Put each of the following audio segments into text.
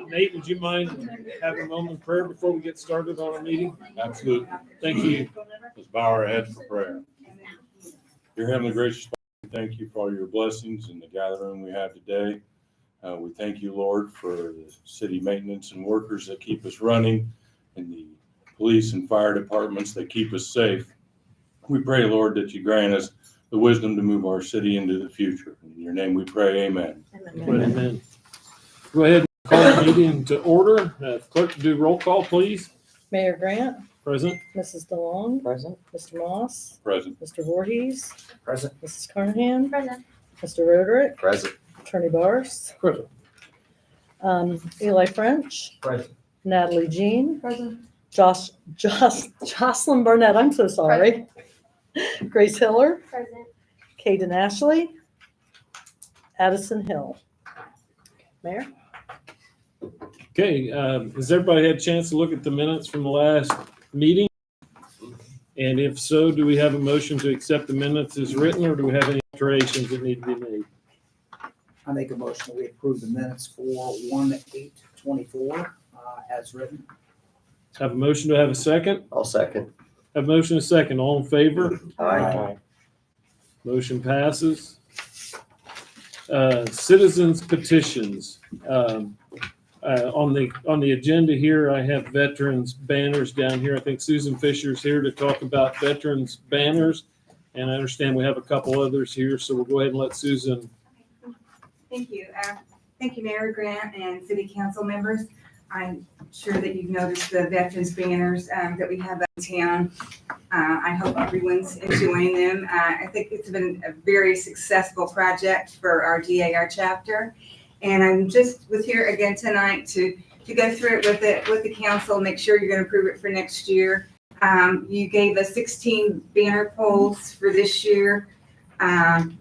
Nate, would you mind having a moment of prayer before we get started on our meeting? Absolutely. Thank you. Let's bow our heads for prayer. Dear Heavenly Gracious Father, we thank you for all your blessings in the gathering we have today. We thank you, Lord, for the city maintenance and workers that keep us running and the police and fire departments that keep us safe. We pray, Lord, that you grant us the wisdom to move our city into the future. In your name we pray, amen. Amen. Go ahead and call the meeting to order. Clerk, do roll call, please. Mayor Grant, Present. Mrs. DeLong, Present. Mr. Moss, Present. Mr. Voorhees, Present. Mrs. Carnahan, Present. Mr. Roderick, Present. Attorney Bars, Present. Eli French, Present. Natalie Jean, Present. Jocelyn Barnett, I'm so sorry. Grace Hiller, Present. Kaden Ashley, Addison Hill. Mayor? Okay, has everybody had a chance to look at the minutes from the last meeting? And if so, do we have a motion to accept the minutes as written, or do we have any alterations that need to be made? I make a motion that we approve the minutes for 1/8/24 as written. Have a motion to have a second? I'll second. Have a motion, a second. All in favor? Aye. Motion passes. Citizens petitions. On the agenda here, I have veterans banners down here. I think Susan Fisher's here to talk about veterans banners. And I understand we have a couple others here, so we'll go ahead and let Susan. Thank you. Thank you, Mayor Grant and City Council members. I'm sure that you've noticed the veterans banners that we have in town. I hope everyone's enjoying them. I think it's been a very successful project for our DAR chapter. And I'm just was here again tonight to go through it with the council, make sure you're going to approve it for next year. You gave us 16 banner poles for this year.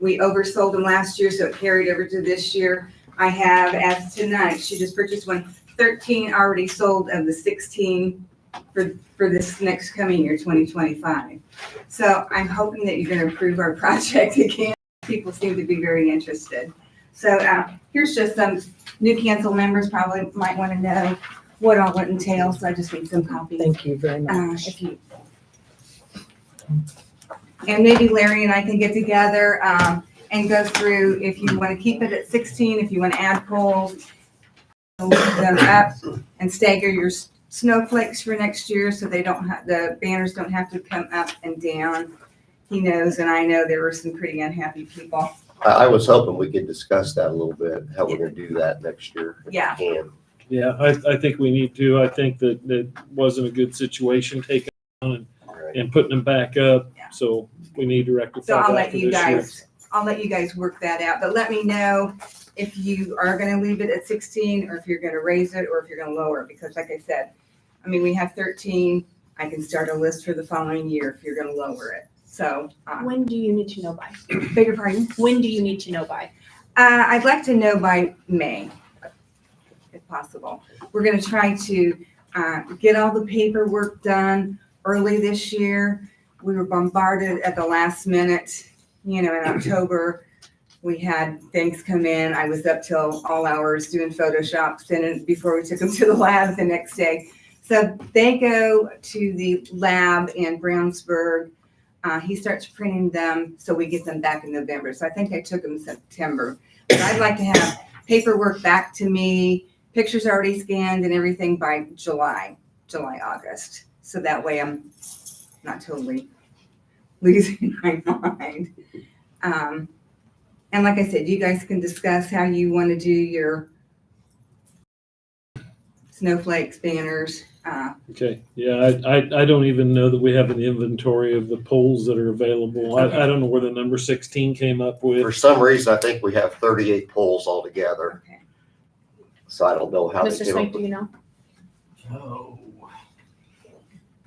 We oversold them last year, so it carried over to this year. I have, as tonight, she just purchased 13 already sold of the 16 for this next coming year, 2025. So I'm hoping that you're going to approve our project again. People seem to be very interested. So here's just some new council members probably might want to know what all it entails. So I just need some copies. Thank you very much. And maybe Larry and I can get together and go through if you want to keep it at 16, if you want to add poles, lift them up and stagger your snowflakes for next year so they don't have the banners don't have to come up and down. He knows, and I know there were some pretty unhappy people. I was hoping we could discuss that a little bit, how we're gonna do that next year. if we Yeah. can. Yeah, I think we need to. I think that wasn't a good situation taking on Right. and putting them back up. Yeah. So we need to rectify So I'll that let for you this year. guys work that out. But let me know if you are going to leave it at 16 or if you're going to raise it or if you're going to lower it. Because like I said, I mean, we have 13. I can start a list for the following year if you're going to lower it. So When do you need to know by? beg your pardon? When do you need to know by? I'd like to know by May, if possible. We're going to try to get all the paperwork done early this year. We were bombarded at the last minute, in October. We had things come in. I was up till all hours doing Photoshops and before we took them to the lab the next day. So they go to the lab in Brownsburg. He starts printing them, so we get them back in November. So I think I took them in September. But I'd like to have paperwork back to me, pictures already scanned and everything by July, August. So that way I'm not totally losing my mind. And like I said, you guys can discuss how you want to do your snowflakes, banners. Okay, yeah, I don't even know that we have an inventory of the poles that are available. Okay. I don't know where the number 16 came up with. For some reason, I think we have 38 poles altogether, Okay. so I don't know how they Mr. came Smith, up do with. you know? So,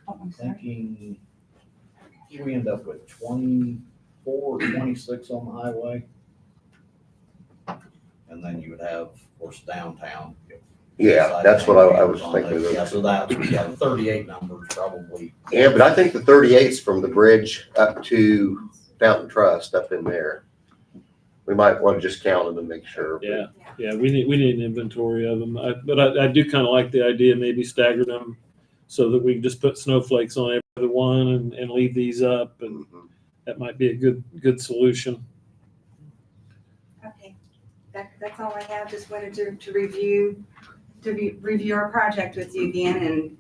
Oh, I'm sorry. thinking we end up with 24 or 26 on the highway. And then you would have, of course, downtown. Yeah, that's what I was thinking Yeah, of. so that, we have 38 numbers probably. Yeah, but I think the 38's from the bridge up to Fountain Trust up in there. We might want to just count them and make sure. Yeah, yeah, we need an inventory of them. But I do kind of like the idea, maybe stagger them so that we can just put snowflakes on every other one and leave these up, and Mhm. that might be a good solution. Okay, that's all I have. Just wanted to review our project with you again and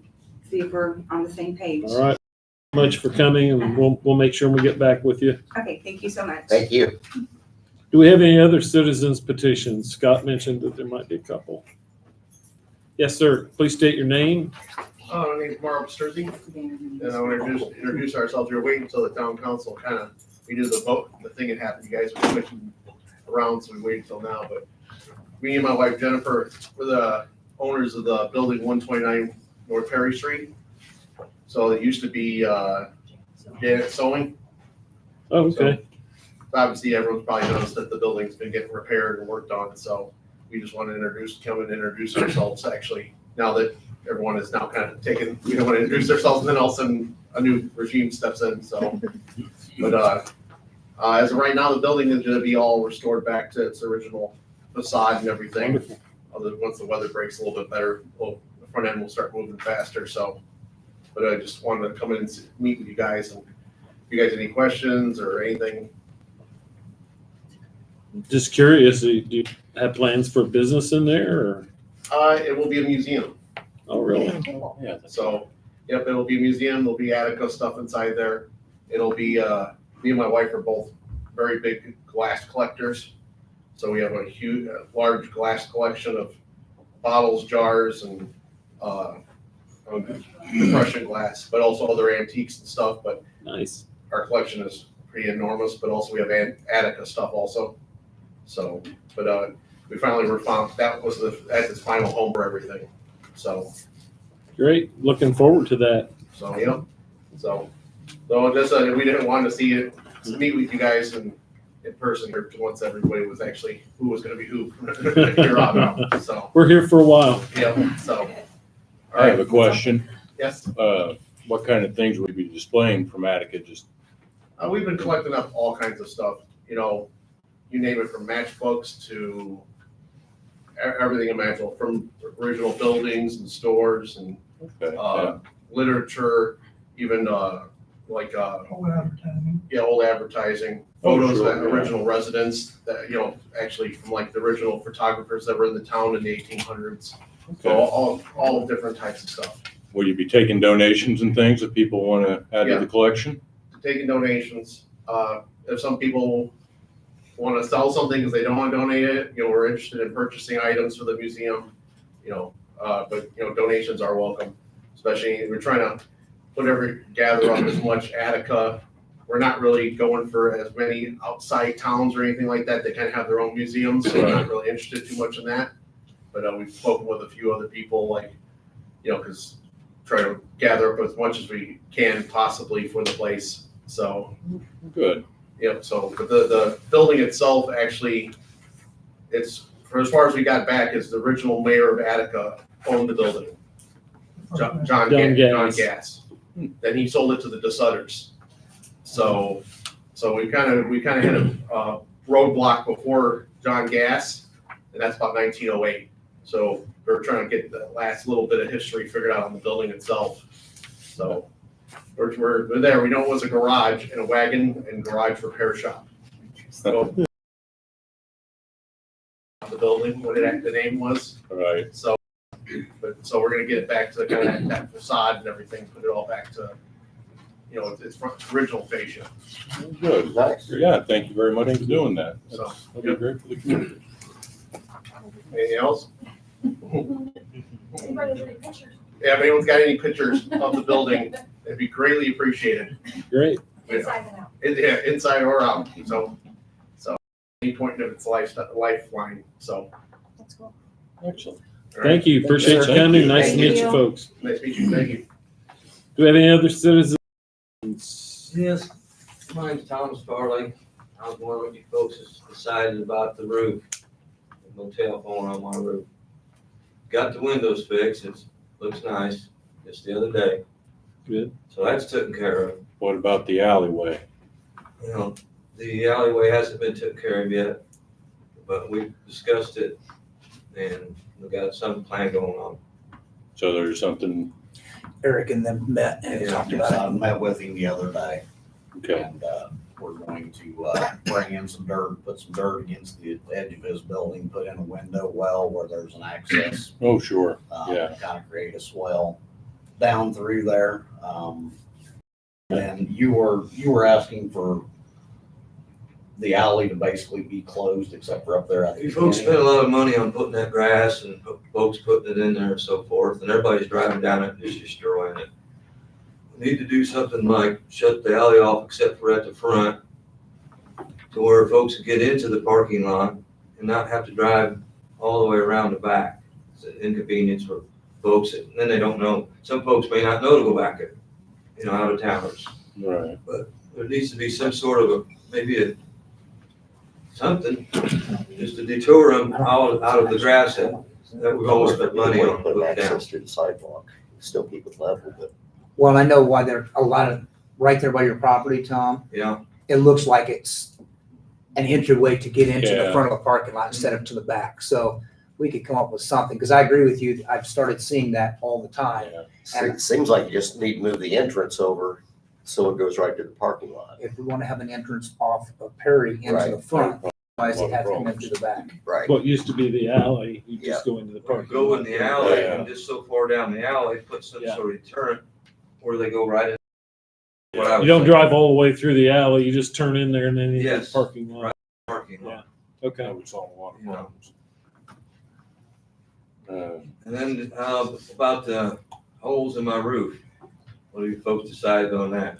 see if we're on the same page. All right, much for coming, and we'll make sure we get back with you. Okay, thank you so much. Thank you. Do we have any other citizens petitions? Scott mentioned that there might be a couple. Yes, sir. Please state your name. My name's Mark Sturzy, and I want to introduce ourselves. We were waiting until the town council we did the vote, the thing had happened. You guys were switching around, so we waited until now. But me and my wife Jennifer, we're the owners of the building 129 North Perry Street. So it used to be Janet Sewing. Oh, okay. Obviously, everyone's probably noticed that the building's been getting repaired and worked on, so we just want to come and introduce ourselves, actually, now that everyone is now kind of taken, we don't want to introduce ourselves, and then all of a sudden, a new regime steps in, so. But, as of right now, the building is gonna be all restored back to its original facade and everything. Wonderful. Once the weather breaks a little bit better, the front end will start moving faster, so. But I just wanted to come in and meet with you guys, and if you guys have any questions or anything. Just curious, do you have plans for business in there, or? It will be a museum. Oh, really? Yeah. So, yep, it'll be a museum. There'll be Attica stuff inside there. It'll be, me and my wife are both very big glass collectors. So we have a huge, large glass collection of bottles, jars, and, Prussian glass, but also other antiques and stuff. But Nice. our collection is pretty enormous, but also we have Attica stuff also. So, but, we finally were found, that's its final home for everything. So, Great. Looking forward to that. yeah. So just, we didn't want to see it, to meet with you guys in person here once everybody was actually, who was gonna be who. Here on out. So, We're here for a while. yeah, so. All I have a right, question. yes, What kind of things will you be displaying from Attica? Just, we've been collecting up all kinds of stuff, you name it, from matchbooks to everything imaginable, from original buildings and stores and okay, yeah. literature, even like Old advertising. yeah, old advertising, Oh, photos sure, of yeah. original residents that actually from like the original photographers that were in the town in the 1800s. So Okay. all different types of stuff. Will you be taking donations and things that people want to add to Yeah. the collection? Taking donations. If some people want to sell something because they don't want to donate it, we're interested in purchasing items for the museum. But donations are welcome. Especially we're trying to gather up as much Attica. We're not really going for as many outside towns or anything like that. They kind of have their own museums, so we're not really interested too much in that. But we've spoken with a few other people, because try to gather up as much as we can possibly for the place. So, Good. yep. So, but the building itself actually, for as far as we got back, is the original mayor of Attica owned the building. John Gass. Then he sold it to the DeSutters. So we kind of hit a roadblock before John Gass, and that's about 1908. So we're trying to get the last little bit of history figured out on the building itself. So we're there. We know it was a garage and a wagon and garage repair shop. So the building, what the name was. Right. So we're gonna get it back to kind of that facade and everything, put it all back to, its original fascia. Good. Nice. Yeah, thank you very much for doing that. So, That'll be great for the community. Anything else? Anybody have any pictures? Yeah, if anyone's got any pictures of the building, it'd be greatly appreciated. Great. Inside and out. Yeah, inside or out, so any point of its lifeline, so. That's cool. Excellent. all right. Thank you. Appreciate you Thank coming. you. Nice to Thank meet you you. folks. Nice to meet you, thank you. Do we have any other citizens? Yes, mine's Thomas Farley. I was one of you folks that's decided about the roof. There's no telephone on my roof. Got the windows fixed, it looks nice, just the other day. Good. So that's taken care of. What about the alleyway? The alleyway hasn't been taken care of yet. but we discussed it and we got some plan going on. So there's something, Eric and them met and Yeah. talked Yes, I about it. met with him the other day, okay, and, we're going to, bring in some dirt, put some dirt against the edge of his building, put in a window well where there's an access. oh, sure, yeah. Kind of create a swell down through there. Then you were asking for the alley to basically be closed except for up there at the You folks spent a beginning. lot of money on putting that grass and folks putting it in there and so forth, and everybody's driving down it and just destroying it. We need to do something like shut the alley off except for at the front, to where folks can get into the parking lot and not have to drive all the way around the back. It's an inconvenience for folks, and then they don't know, some folks may not know to go back, out of towners. Right. There needs to be some sort of something, just to detour them out of the grass that we've always spent money on Put putting down. access to the sidewalk, still keep it level, but Well, I know why there a lot of, right there by your property, Tom, Yeah, it looks like it's an entryway to get into the Yeah. front of the parking lot instead of to the back. So we could come up with something, because I agree with you. I've started seeing that all the time. Yeah. And- it seems like you just need to move the entrance over so it goes right to the parking lot. If we want to have an entrance off of Perry into the Right. front, why does it have to come into the back? Right. What used to be the alley, you just go into the or parking. go lot. in the alley Yeah. and just so far down the alley, put some Yeah. sort of deterrent where they go right in. What I You was don't thinking, drive all the way through the alley, you just turn in there and then into the Yes. parking lot. Parking lot. Okay. That would solve a lot of Yeah. problems. And then, about the holes in my roof, what do you folks decided on that?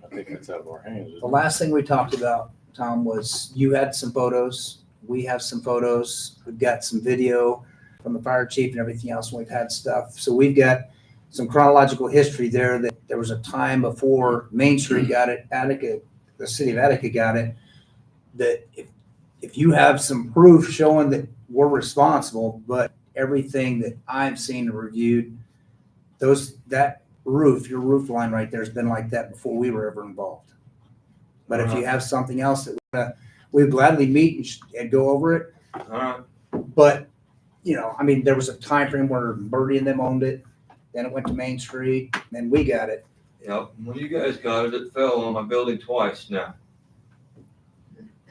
I think that's out of our hands. isn't The it? last thing we talked about, Tom, was you had some photos. We have some photos. We've got some video from the fire chief and everything else. And we've had stuff. So we've got some chronological history there that there was a time before Main Street got it, Attica, the city of Attica got it, that if you have some proof showing that we're responsible, but everything that I've seen and reviewed, that roof, your roof line right there has been like that before we were ever involved. But if you have something else that we'd gladly meet and go over it. All right, But, there was a time frame where Birdie and them owned it, then it went to Main Street, then we got it. yep, when you guys got it, it fell on my building twice now.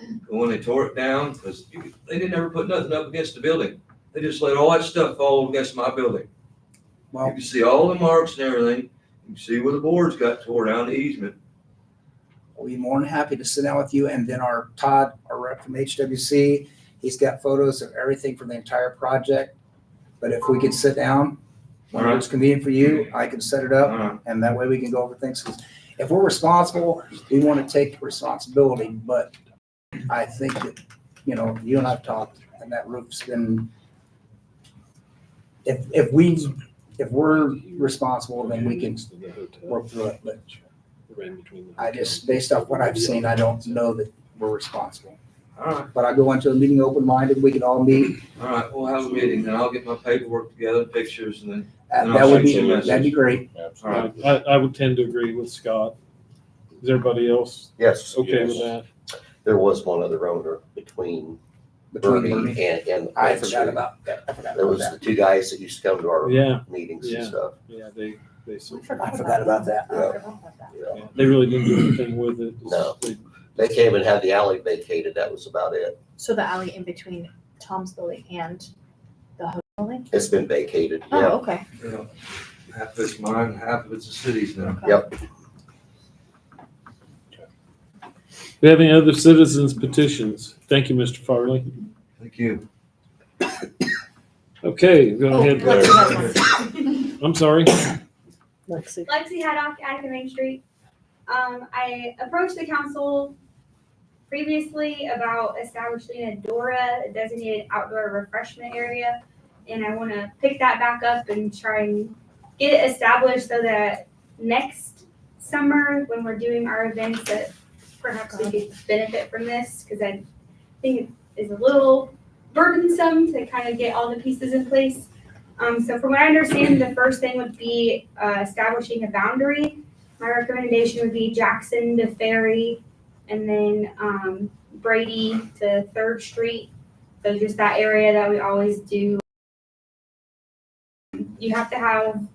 And when they tore it down, because they didn't ever put nothing up against the building. They just let all that stuff fall against my building. You Well, can see all the marks and everything. You can see where the boards got tore down, the easement. we'll be more than happy to sit down with you. And then our Todd, our rep from HWC, he's got photos of everything from the entire project. But if we could sit down, when All right. it's convenient for you, I can set it up. All right, And that way we can go over things. 'Cause if we're responsible, we want to take responsibility. But I think that, you and I've talked, and that roof's been, if we're responsible, then we can work through it. But I just, based off what I've seen, I don't know that we're responsible. all right, But I go into a meeting open-minded, we can all meet. all right. We'll have a meeting and I'll get my paperwork together, pictures, and then, That would be, that'd be great. Absolutely. I would tend to agree with Scott. Is everybody else Yes, okay with Yes. that? there was one other owner between Between Birdie and. I Main forgot Street. about that. I forgot There about was that. the two guys that used to come to our Yeah, meetings Yeah. and stuff. yeah, they I forgot about that. yeah, they really didn't do anything with it. No. They- They came and had the alley vacated, that was about it. So the alley in between Tom's building and the hotel building? It's been vacated, Oh, yeah. okay. half of it's mine, half of it's the city's now. Yep. Do you have any other citizens petitions? Thank you, Mr. Farley. Thank you. Okay, go Oh, ahead. Lexi has one. I'm sorry. Lexi. Lexi Haddock, Attica Main Street. I approached the council previously about establishing a DORA, a designated outdoor refreshment area. And I want to pick that back up and try and get it established so that next summer, when we're doing our events, that perhaps we could benefit from this, because I think it is a little burdensome to kind of get all the pieces in place. So from what I understand, the first thing would be establishing a boundary. My recommendation would be Jackson to Ferry, and then Brady to 3rd Street. So just that area that we always do. You have to have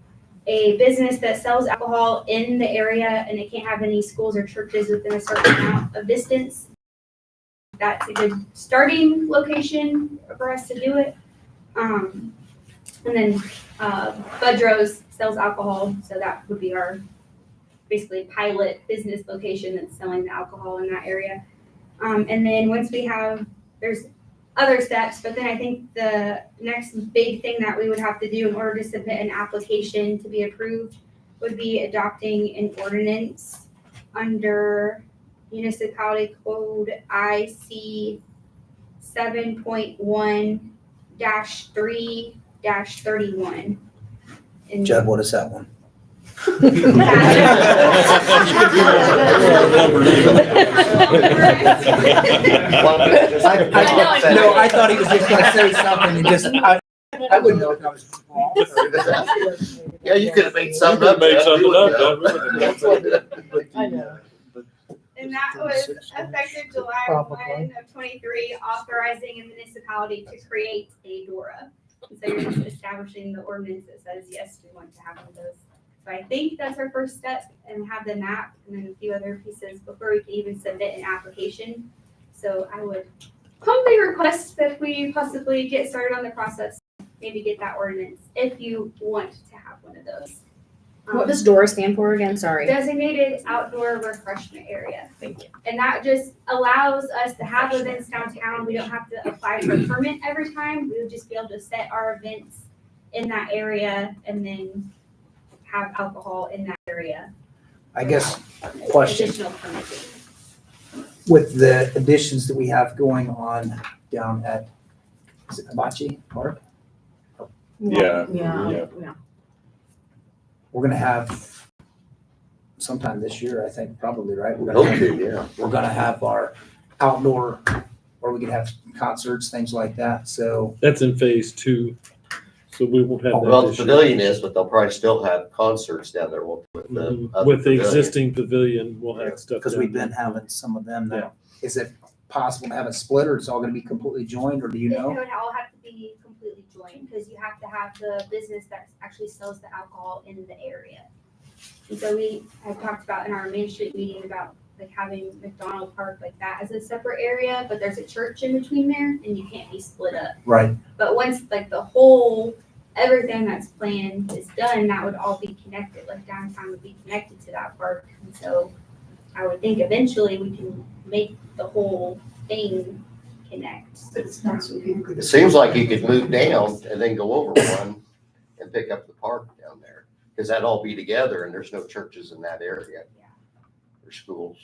a business that sells alcohol in the area, and it can't have any schools or churches within a certain amount of distance. That's a good starting location for us to do it. And then Budrow's sells alcohol, so that would be our basically pilot business location that's selling the alcohol in that area. And then once we have, there's other steps, but then I think the next big thing that we would have to do in order to submit an application to be approved would be adopting an ordinance under Municipality Code IC 7.1-3-31. Judd, what is that one? I thought he was just gonna say something and just, I wouldn't know if I was wrong. Yeah, you could have made something up. Made something We wouldn't up, know. I know. And that was effective July 1 of 23, authorizing a municipality to create a DORA. And so you're just establishing the ordinance that says, yes, we want to have one of those. So I think that's our first step, and have the map and then a few other pieces before we can even submit an application. So I would humbly request that we possibly get started on the process, maybe get that ordinance if you want to have one of those. What does DORA stand for again? Sorry. Designated outdoor refreshment area. Thank you. And that just allows us to have events downtown. We don't have to apply for a permit every time. We would just be able to set our events in that area and then have alcohol in that area. I guess, question, Additional permitting. with the additions that we have going on down at, is it Hibachi Park? Yeah. Yeah. We're gonna have sometime this year, I think, probably, right? We're Hope gonna to, yeah. we're gonna have our outdoor, where we can have concerts, things like that, so. That's in phase 2. So we won't have that Well, the this year. pavilion is, but they'll probably still have concerts down there with the. Mhm. other With the pavilion. existing pavilion, we'll have stuff. Because down we've been there. having some of them now. Is it possible to have it split, or it's all gonna be completely joined, or do you It know? would all have to be completely joined because you have to have the business that actually sells the alcohol in the area. And so we had talked about in our Main Street meeting about like having McDonald Park like that as a separate area, but there's a church in between there and you can't be split up. Right, But once like the whole, everything that's planned is done, that would all be connected, like downtown would be connected to that park. And so I would think eventually we can make the whole thing connect. It seems like you could move down and then go over one and pick up the park down there. Because that'd all be together and there's no churches in that area Yeah, or schools.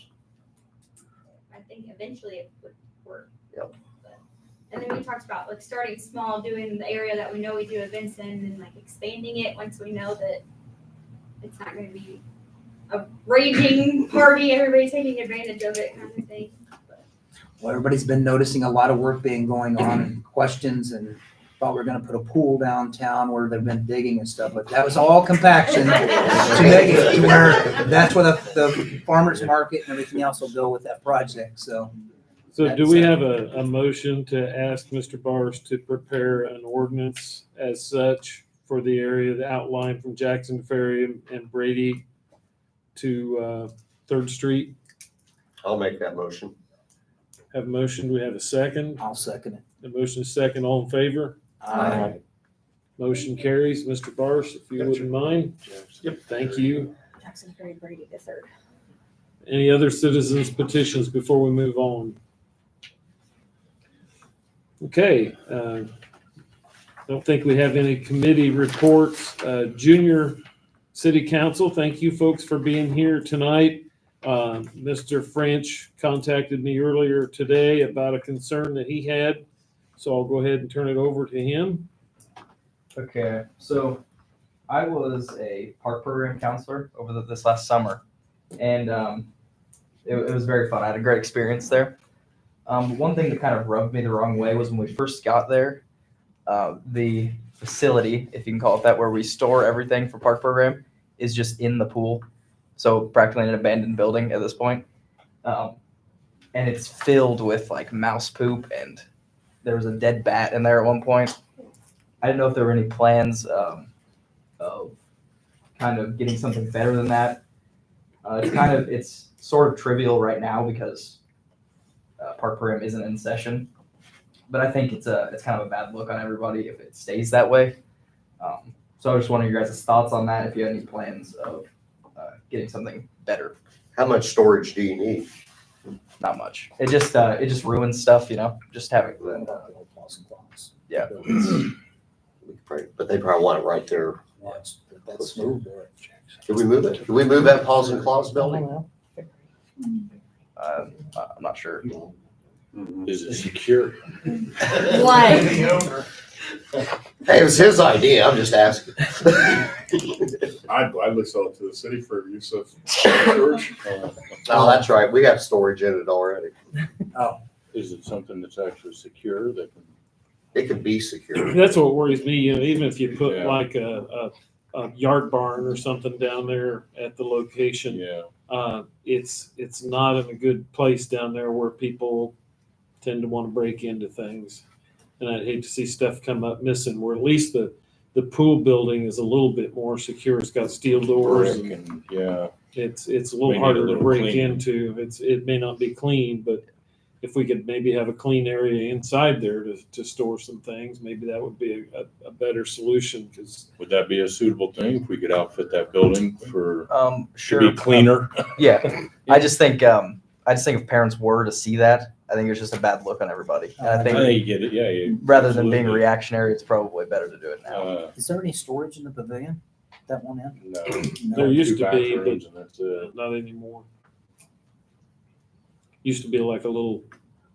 I think eventually it would work. Yep. But- And then we talked about like starting small, doing the area that we know we do events in and like expanding it once we know that it's not gonna be a raging party, everybody taking advantage of it kind of thing. well, everybody's been noticing a lot of work going on and questions, and thought we were gonna put a pool downtown where they've been digging and stuff, but that was all compaction to make it to where, that's where the farmer's market and everything else will go with that project, so. So do we have a motion to ask Mr. Bars to prepare an ordinance as such for the area, the outline from Jackson Ferry and Brady to 3rd Street? I'll make that motion. Have a motion, do we have a second? I'll second it. The motion is second, all in favor? Motion carries. Mr. Bars, if you wouldn't mind. Yep, thank you. Jackson Ferry Brady the 3rd. Any other citizens petitions before we move on? Okay, don't think we have any committee reports. Junior City Council, thank you folks for being here tonight. Mr. French contacted me earlier today about a concern that he had, so I'll go ahead and turn it over to him. Okay, so I was a park program counselor over this last summer, and it was very fun. I had a great experience there. One thing that kind of rubbed me the wrong way was when we first got there, the facility, if you can call it that, where we store everything for park program, is just in the pool. So practically an abandoned building at this point. and it's filled with like mouse poop, and there was a dead bat in there at one point. I didn't know if there were any plans of kind of getting something better than that. It's sort of trivial right now because Park Parim isn't in session, but I think it's kind of a bad look on everybody if it stays that way. So I was just wondering your guys' thoughts on that, if you had any plans of getting something better. How much storage do you need? Not much. It just ruins stuff, just having yeah. But they probably want it right there. That's smooth. Did we move it? Did we move that Paws and Claws building? I'm not sure. Is it secure? What? Hey, it was his idea. I'm just asking. I'd gladly sell it to the city for use of storage. Oh, that's right. We have storage in it already. Is it something that's actually secure that can? It could be secure. That's what worries me, even if you put Yeah. like a yard barn or something down there at the location. Yeah. It's not in a good place down there where people tend to want to break into things. And I'd hate to see stuff come up missing, where at least the pool building is a little bit more secure. It's got steel doors. Brick and, yeah. It's a May little need a harder to little break cleaning. into. It may not be clean, but if we could maybe have a clean area inside there to store some things, maybe that would be a better solution. Because Would that be a suitable thing if we could outfit that building to Sure. be cleaner? Yeah. I just think if parents were to see that, I think it's just a bad look on everybody. And I I think think you get it. Yeah. rather than being absolutely. reactionary, it's probably better to do it now. Is there any storage in the pavilion? That one in? No. there used Two to be, bathrooms and that's it. but not anymore. Used to be like a little,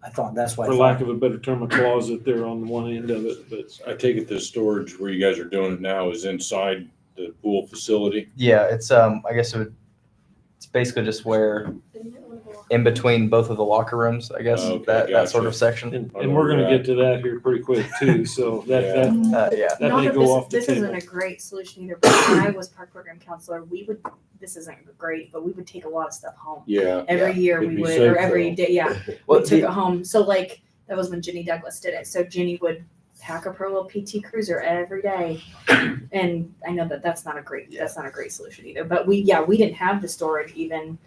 I thought that's why. for lack of a better term, a closet there on one end of it, but I take it the storage where you guys are doing it now is inside the pool facility. Yeah, it's I guess it's basically just where in between both of the locker rooms, I guess, Okay, that sort gotcha. of section. and we're gonna get to that here pretty quick too, so that Yeah. that Not may that go off the this isn't table. a great solution either, but when I was park program counselor, this isn't great, but we would take a lot of stuff home. Yeah. Every year It'd we be would, safe, or every though. day, yeah, Well, we took it home. So like, that was when Jenny Douglas did it. So Jenny would pack up her little PT Cruiser every day. And I know that's not a great solution either, but we didn't have the storage even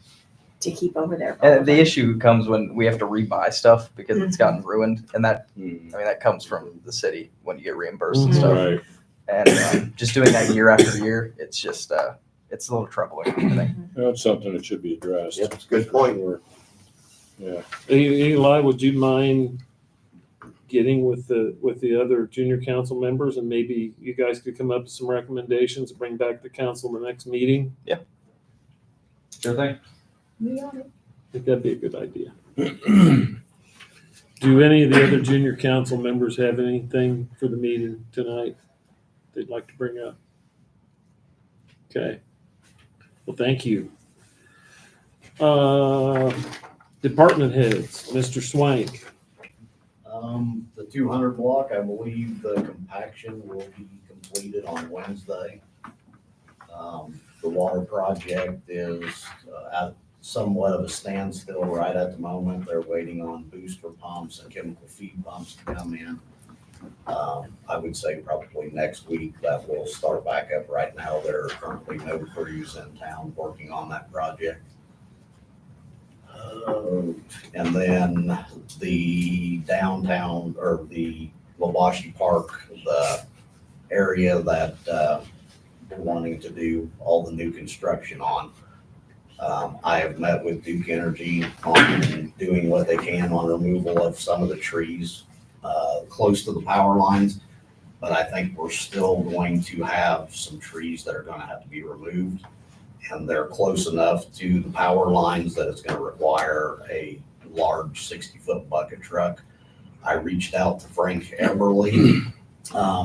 to keep over there. And the issue comes when we have to rebuy stuff because it's gotten ruined, and that that comes from the city when you get reimbursed and stuff. Right. And just doing that year after year, it's just it's a little troubling, I think. That's something that should be addressed. Yep, it's a good point. Yeah. Eli, would you mind getting with the other junior council members, and maybe you guys could come up with some recommendations, bring back to council in the next meeting? Sure thing. I think that'd be a good idea. Do any of the other junior council members have anything for the meeting tonight they'd like to bring up? Okay. Well, thank you. Department heads, Mr. Swank. The 200 block, I believe the compaction will be completed on Wednesday. The water project is at somewhat of a standstill right at the moment. They're waiting on booster pumps and chemical feed pumps to come in. I would say probably next week that will start back up. Right now, there are currently no crews in town working on that project. And then the downtown, or the Wabashi Park, the area that we're wanting to do all the new construction on. I have met with Duke Energy on doing what they can on removal of some of the trees close to the power lines, but I think we're still going to have some trees that are going to have to be removed, and they're close enough to the power lines that it's going to require a large 60-foot bucket truck. I reached out to Frank Everly.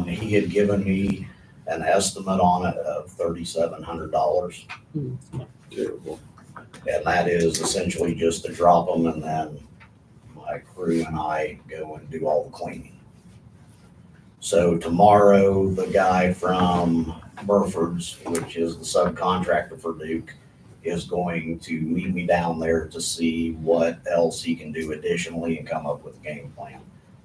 He had given me an estimate on it of $3,700. Terrible. And that is essentially just to drop them, and then my crew and I go and do all the cleaning. So tomorrow, the guy from Burford's, which is the subcontractor for Duke, is going to meet me down there to see what else he can do additionally and come up with a game plan.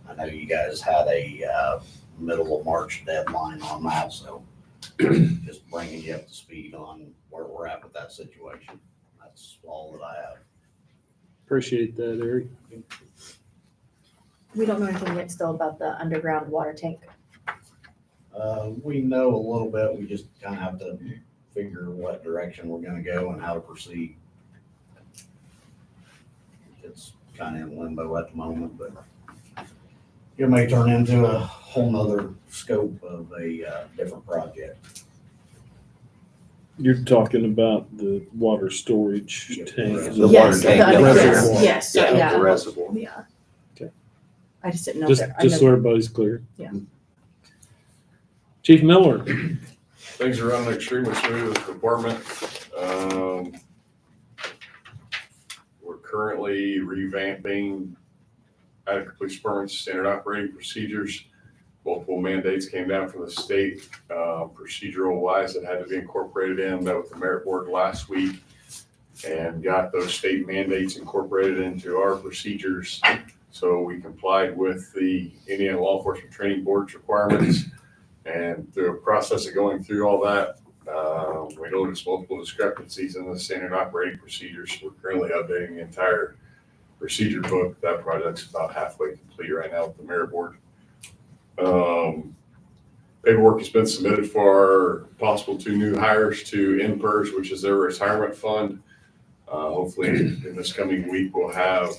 I know you guys had a middle of March deadline on that, so just bringing you up to speed on where we're at with that situation. That's all that I have. Appreciate that, Eric. We don't know anything yet still about the underground water tank. We know a little bit, we just kind of have to figure what direction we're gonna go and how to proceed. It's kind of in limbo at the moment, but it may turn into a whole nother scope of a different project. You're talking about the water storage Yeah, tank. The Yes, water tank, the the reservoir. Yes, yes, so, Yeah, yeah. the reservoir. Yeah. Okay. I just didn't know. if Just, there- I just know- so everybody's clear. Yeah. Chief Miller. Things are running extremely smooth at the department. We're currently revamping Attica Police Department's standard operating procedures. Multiple mandates came down from the state, procedural wise, that had to be incorporated in. Met with the merit board last week and got those state mandates incorporated into our procedures. So we complied with the Indiana Law Enforcement Training Board's requirements. And through a process of going through all that, we noticed multiple discrepancies in the standard operating procedures. We're currently updating the entire procedure book. That project's about halfway complete right now with the merit board. Paperwork has been submitted for possible 2 new hires to INPERS, which is their retirement fund. Hopefully in this coming week, we'll have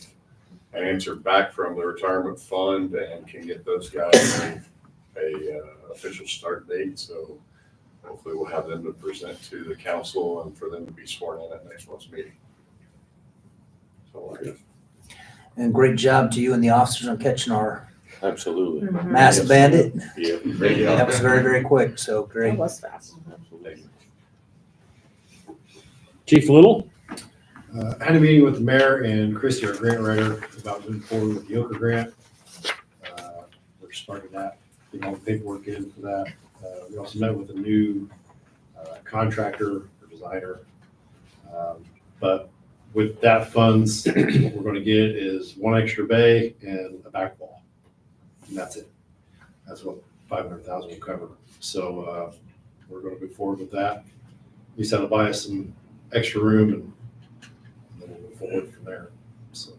an answer back from the retirement fund and can get those guys a official start date. So hopefully we'll have them to present to the council and for them to be sworn in at next month's meeting. So And great job to you and the officers on catching our Absolutely. Mhm. mass bandit. Yeah. That was very, very quick, so That great. was fast. Absolutely. Chief Little. I had a meeting with the mayor and Christie, our grant writer, about moving forward with the Yoker grant. We're starting that, getting all the paperwork in for that. We also met with a new contractor or designer. But with that funds, what we're going to get is 1 extra bay and a back wall. And that's it. That's what 500,000 will cover. So we're going to move forward with that. We just had to buy us some extra room and then we'll move forward from there. So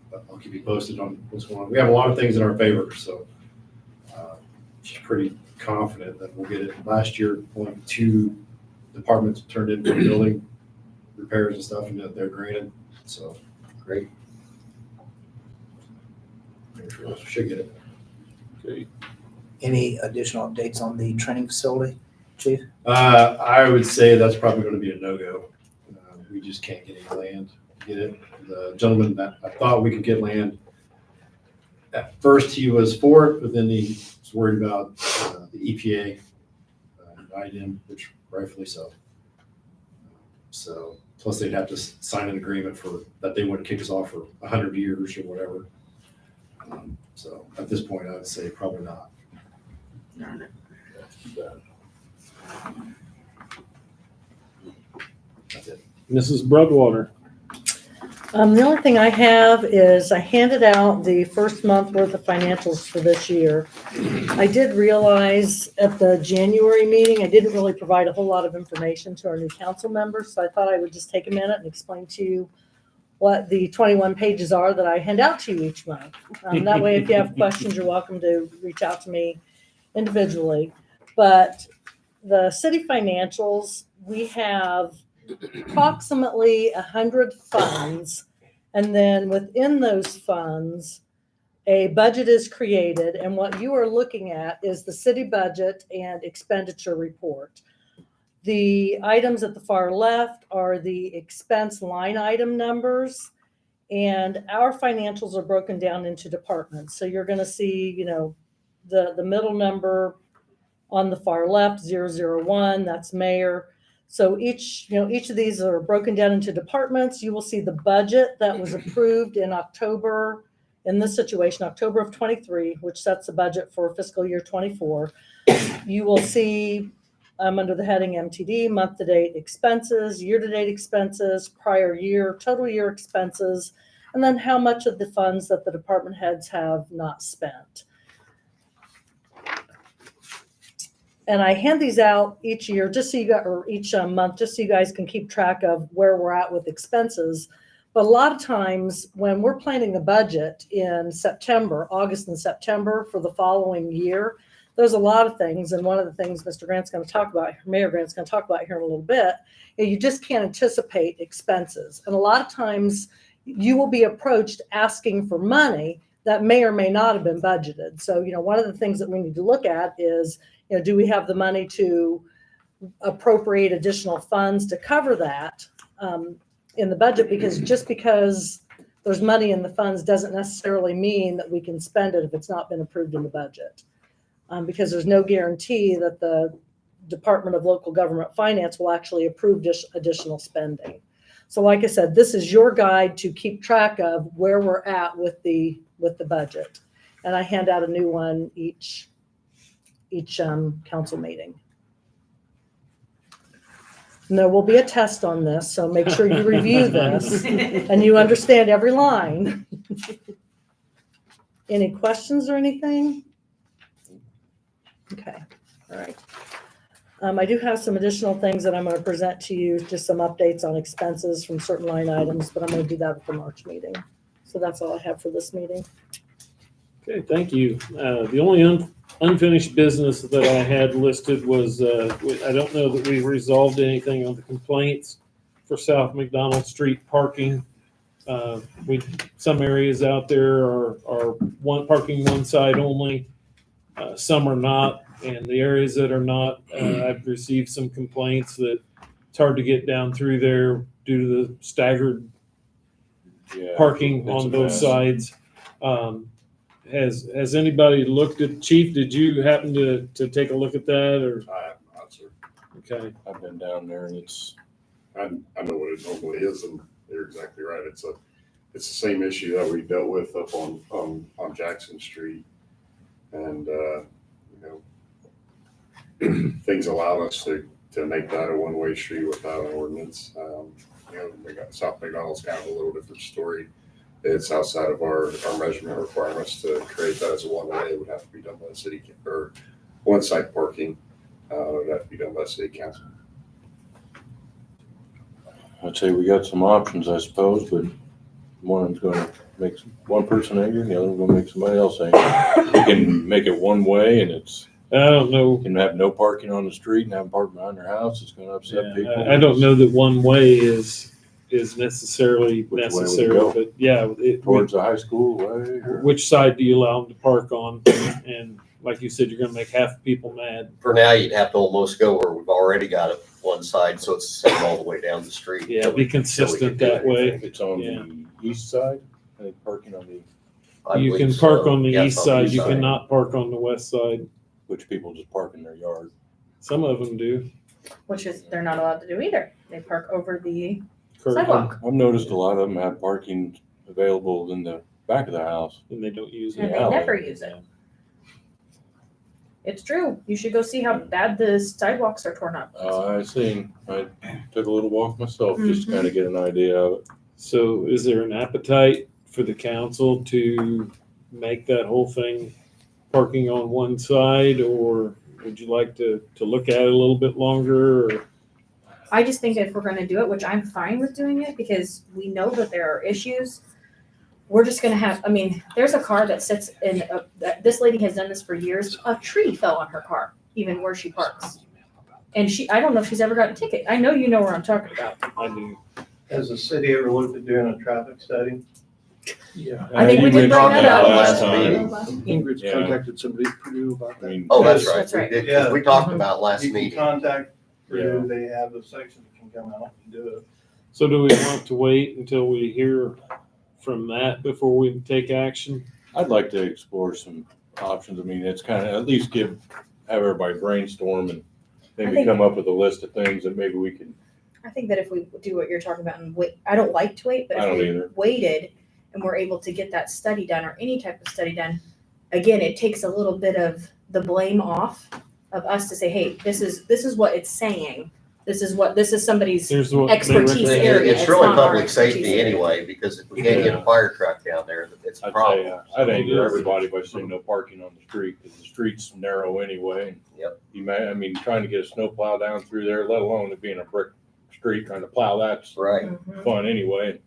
but I'll keep you posted on what's going on. We have a lot of things in our favor, so just pretty confident that we'll get it. Last year, only 2 departments turned in for building repairs and stuff, and they're granted. So great. We should get it. Okay. Any additional updates on the training facility, Chief? I would say that's probably going to be a no-go. We just can't get any land to get it. The gentleman that I thought we could get land, at first he was for it, but then he was worried about the EPA invited him, which rightfully so. So plus they'd have to sign an agreement for that they wouldn't kick us off for 100 years or whatever. So at this point, I would say probably not. That's it. Mrs. Broadwater. The only thing I have is I handed out the first month worth of financials for this year. I did realize at the January meeting, I didn't really provide a whole lot of information to our new council members, so I thought I would just take a minute and explain to you what the 21 pages are that I hand out to you each month. That way, if you have questions, you're welcome to reach out to me individually. But the city financials, we have approximately 100 funds, and then within those funds, a budget is created, and what you are looking at is the city budget and expenditure report. The items at the far left are the expense line item numbers, and our financials are broken down into departments. So you're going to see, the middle number on the far left, 001, that's mayor. So each of these are broken down into departments. You will see the budget that was approved in October, in this situation, October of 23, which sets the budget for fiscal year 24. You will see under the heading MTD, month-to-date expenses, year-to-date expenses, prior year, total year expenses, and then how much of the funds that the department heads have not spent. And I hand these out each year, just so you got, or each month, just so you guys can keep track of where we're at with expenses. But a lot of times when we're planning the budget in September, August and September for the following year, there's a lot of things. And one of the things Mr. Grant's going to talk about, Mayor Grant's going to talk about here in a little bit, you just can't anticipate expenses. And a lot of times you will be approached asking for money that may or may not have been budgeted. So, one of the things that we need to look at is, do we have the money to appropriate additional funds to cover that in the budget? Because just because there's money in the funds doesn't necessarily mean that we can spend it if it's not been approved in the budget. Because there's no guarantee that the Department of Local Government Finance will actually approve additional spending. So like I said, this is your guide to keep track of where we're at with the budget. And I hand out a new one each council meeting. And there will be a test on this, so make sure you review this and you understand every line. Any questions or anything? Okay, all right. I do have some additional things that I'm going to present to you, just some updates on expenses from certain line items, but I'm going to do that at the March meeting. So that's all I have for this meeting. Okay, thank you. The only unfinished business that I had listed was, I don't know that we resolved anything on the complaints for South McDonald Street parking. Some areas out there are parking one side only. Some are not, and the areas that are not, I've received some complaints that it's hard to get down through there due to the staggered parking on both sides. Has anybody looked at, Chief, did you happen to take a look at that, or? I have not, sir. Okay. I've been down there and I know what it normally is, and you're exactly right. It's the same issue that we dealt with up on Jackson Street. And, things allow us to make that a one-way street without an ordinance. South McDonald's kind of a little different story. It's outside of our measurement requirements to create that as a one-way. It would have to be done by the city, or one-side parking would have to be done by city council. I'd say we got some options, I suppose, but one's gonna make one person angry and the other one's gonna make somebody else angry. We can make it one way and I don't know. You can have no parking on the street and have them park behind their house. It's gonna upset people. I don't know that one way is necessarily Which way would it necessary, go? but yeah. Towards the high school way? Or? Which side do you allow them to park on? And like you said, you're gonna make half the people mad. For now, you'd have to almost go where we've already got it one side, so it's the same all the way down the street. Yeah, be consistent that way. If it's on the east side, I think parking on the, You can park on the east side, you cannot park on the west side. which people just park in their yard. Some of them do. Which is, they're not allowed to do either. They park over the sidewalk. I've noticed a lot of them have parking available in the back of the house. And they don't use And it. they never use it. It's true. You should go see how bad the sidewalks are torn up. I took a little walk myself just to kind of get an idea of it. So is there an appetite for the council to make that whole thing parking on one side, or would you like to look at it a little bit longer? Or? I just think if we're gonna do it, which I'm fine with doing it, because we know that there are issues, we're just gonna have, there's a car that sits in, this lady has done this for years. A tree fell on her car, even where she parks. And I don't know if she's ever got a ticket. I know you know where I'm talking about. I do. Has the city ever looked at doing a traffic study? Yeah. I think we did bring that up last Ingrid's Yeah. contacted somebody at Purdue about that. Oh, that's right. That's right. We did, 'cause we talked about last You can meeting. contact Purdue, they have a section that can come out and do it. So do we want to wait until we hear from that before we take action? I'd like to explore some options. It's kind of, at least have everybody brainstorm and maybe come up with a list of things that maybe we can. I think that if we do what you're talking about and wait, I don't like to wait, but I don't if we either. waited and we're able to get that study done or any type of study done, again, it takes a little bit of the blame off of us to say, hey, this is what it's saying. This is somebody's Here's what. expertise area. It's really not our public safety expertise area. anyway, because if we can't get a fire truck down there, it's a I'd problem. say, I'd anger everybody by saying no parking on the street, because the street's narrow anyway. Yep. I mean, trying to get a snow plow down through there, let alone it being a brick street, trying to plow, that's Right. Mhm. fun anyway.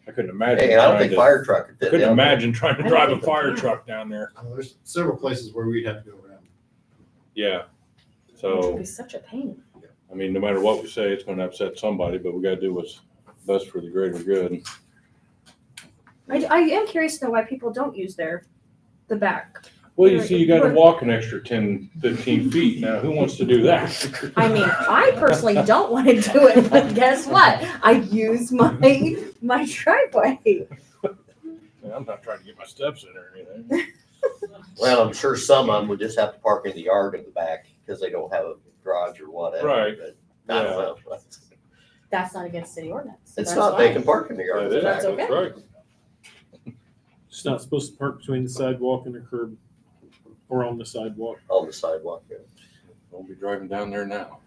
I couldn't imagine Hey, I don't trying think to, fire truck could I fit couldn't down there. imagine trying to I don't drive a think they fire can. truck down there. There's several places where we'd have to go around. Yeah. It So, would be such a pain. I mean, no matter what we say, it's gonna upset somebody, but we gotta do what's best for the greater good. I am curious to know why people don't use the back. Well, you see, you gotta walk an extra 10, 15 feet. Now, who wants to do that? I mean, I personally don't want to do it, but guess what? I use my driveway. I'm not trying to get my steps in or anything. Well, I'm sure some of them would just have to park in the yard in the back because they don't have a garage or whatever. Right. But I don't know. That's not against city ordinance. It's That's not, they fine. can park in the yard in the That's back. okay. Right. It's not supposed to park between the sidewalk and the curb or on the sidewalk. On the sidewalk, yeah. Won't be driving down there now.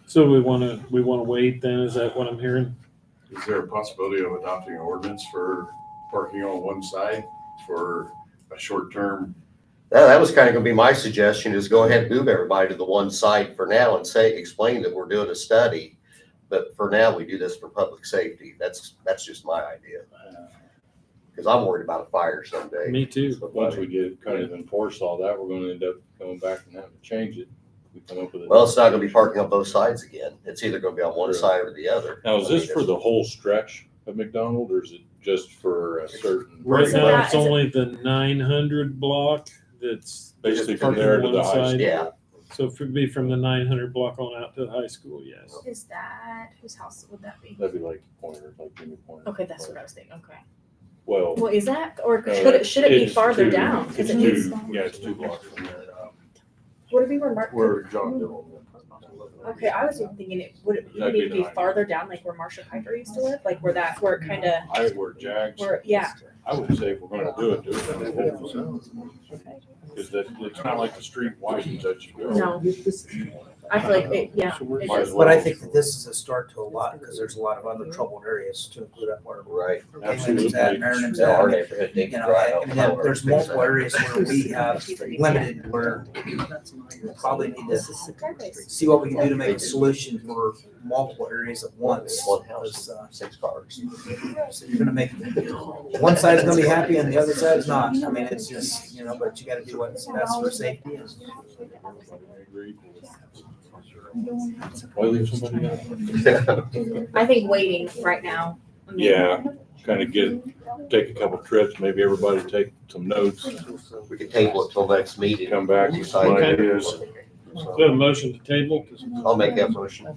So we wanna wait then, is that what I'm hearing? Is there a possibility of adopting an ordinance for parking on one side for a short term? That was kind of gonna be my suggestion, is go ahead and move everybody to the one side for now and explain that we're doing a study. But for now, we do this for public safety. That's just my idea. Because I'm worried about a fire someday. Me too. Once we get kind of enforce all that, we're gonna end up going back and having to change it. We come up with a. Well, it's not gonna be parking on both sides again. It's either gonna be on one side or the other. Now, is this for the whole stretch of McDonald, or is it just for a certain? Right So now, that it's is- only the 900 block that's Basically just from parking there to one the high side. school. Yeah. So it would be from the 900 block on out to the high school, yes. Is that whose house would that be? That'd be like Pointer, like Jimmy Pointer. Okay, that's what I was thinking. Okay. Well. Well, is that or no, should it be it's farther two- down? It's Because it needs. yeah, it's 2 blocks from there. Would it be where Mark? Where John Dillon. Okay, I was even thinking it would it That'd need be to be nice. farther down, like where Marsha Piper used to live, like where it kind of Where Jags. yeah. I would say if we're gonna do it on the whole facility. Because it's not like the street widens as you go. No. I feel like it, yeah. It Might as just, But I well. think that this is a start to a lot, because there's a lot of other troubled areas to include up where Right. Galen's at, Marion's Yeah, our at. neighborhood, they You can know, drive I out. mean, there's multiple areas where we have limited, where we probably need to see what we can do to make a solution for multiple areas at once. One house, Because, 6 cars. so you're gonna make, one side's gonna be happy and the other side's not. I mean, it's just, but you gotta do what's best for safety. Why leave somebody out? I think waiting right now. I mean, Yeah, kind of take a couple trips, maybe everybody take some notes, We can table it till next meeting. come back with some Okay. ideas. So we have a motion to table, I'll make that motion.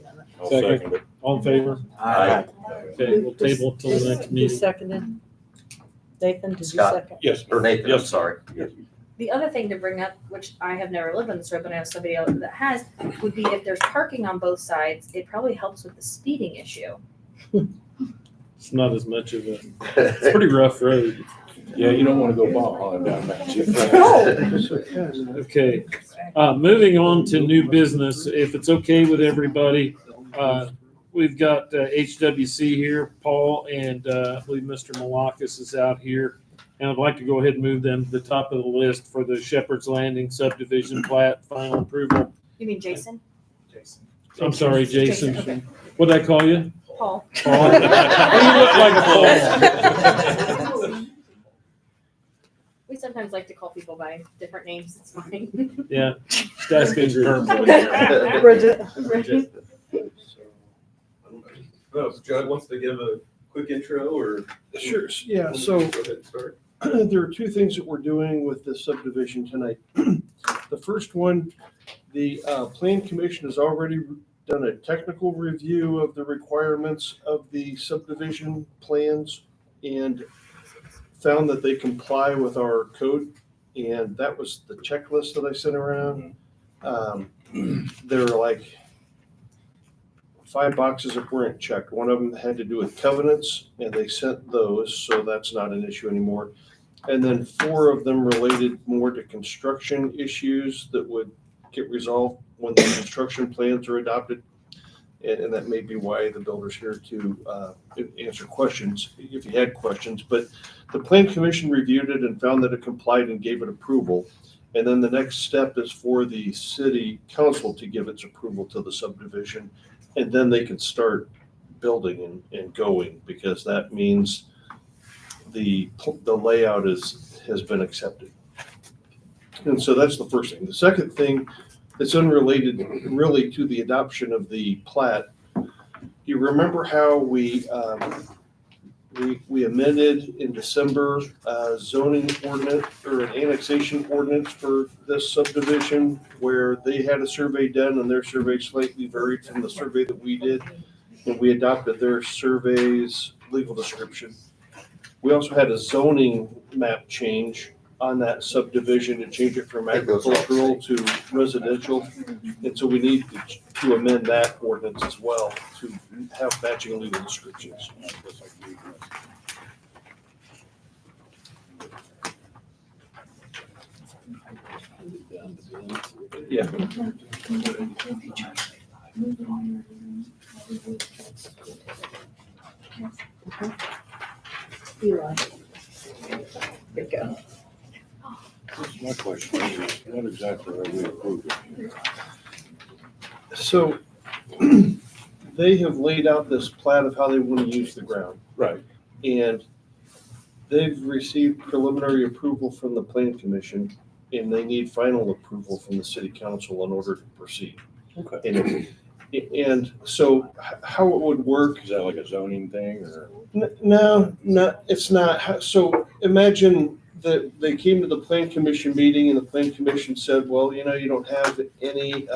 I'll second it. all in favor? Aye. Okay, we'll table till the next You meeting. seconded? Nathan, did you Scott. second? Yes. Or Nathan, I'm Yes. sorry. The other thing to bring up, which I have never lived on this road, but I know somebody else that has, would be if there's parking on both sides, it probably helps with the speeding issue. It's not as much of a, it's a pretty rough road. Yeah, you don't want to go bomb hauling down that. Okay, moving on to new business, if it's okay with everybody, we've got HWC here, Paul, and I believe Mr. Malakis is out here. And I'd like to go ahead and move them to the top of the list for the Shepherd's Landing subdivision plat final approval. You mean Jason? I'm sorry, Jason. Okay. What'd I call you? Paul. Paul? You look like Paul. We sometimes like to call people by different names. It's fine. Yeah, just asking terms. Bridget. Well, if Judd wants to give a quick intro or. Sure, yeah, so Go ahead and start. there are two things that we're doing with the subdivision tonight. The first one, the Plan Commission has already done a technical review of the requirements of the subdivision plans and found that they comply with our code. And that was the checklist that I sent around. There are like 5 boxes that weren't checked. One of them had to do with covenants, and they sent those, so that's not an issue anymore. And then 4 of them related more to construction issues that would get resolved when the construction plans are adopted. And that may be why the builder's here to answer questions, if he had questions. But the Plan Commission reviewed it and found that it complied and gave it approval. And then the next step is for the city council to give its approval to the subdivision. And then they can start building and going, because that means the layout has been accepted. And so that's the first thing. The second thing that's unrelated really to the adoption of the plat, you remember how we amended in December zoning ordinance or an annexation ordinance for this subdivision, where they had a survey done and their survey slightly varied from the survey that we did, and we adopted their survey's legal description. We also had a zoning map change on that subdivision to change it from agricultural to residential. And so we need to amend that ordinance as well to have matching legal descriptions. Yeah. Eli. There you go. My question is, what exactly are we approving? So they have laid out this plat of how they want to use the ground. Right. And they've received preliminary approval from the Plan Commission, and they need final approval from the city council in order to proceed. Okay. And so how it would work. Is that like a zoning thing or? No, it's not. So imagine that they came to the Plan Commission meeting and the Plan Commission said, well, you don't have any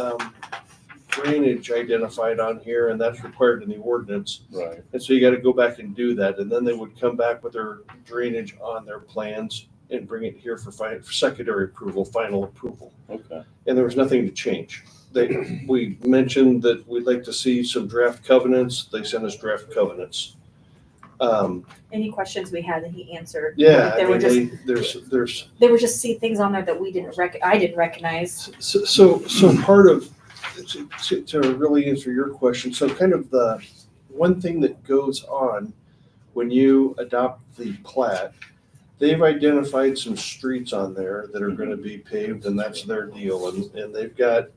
drainage identified on here, and that's required in the ordinance. Right. And so you got to go back and do that. And then they would come back with their drainage on their plans and bring it here for secondary approval, final approval. Okay. And there was nothing to change. We mentioned that we'd like to see some draft covenants. They sent us draft covenants. Any questions we had that he answered. Yeah, There were just, there were just things on there that we didn't I didn't recognize. So part of, to really answer your question, so kind of the one thing that goes on when you adopt the plat, they've identified some streets on there that are going to be paved, and that's their deal. And they've got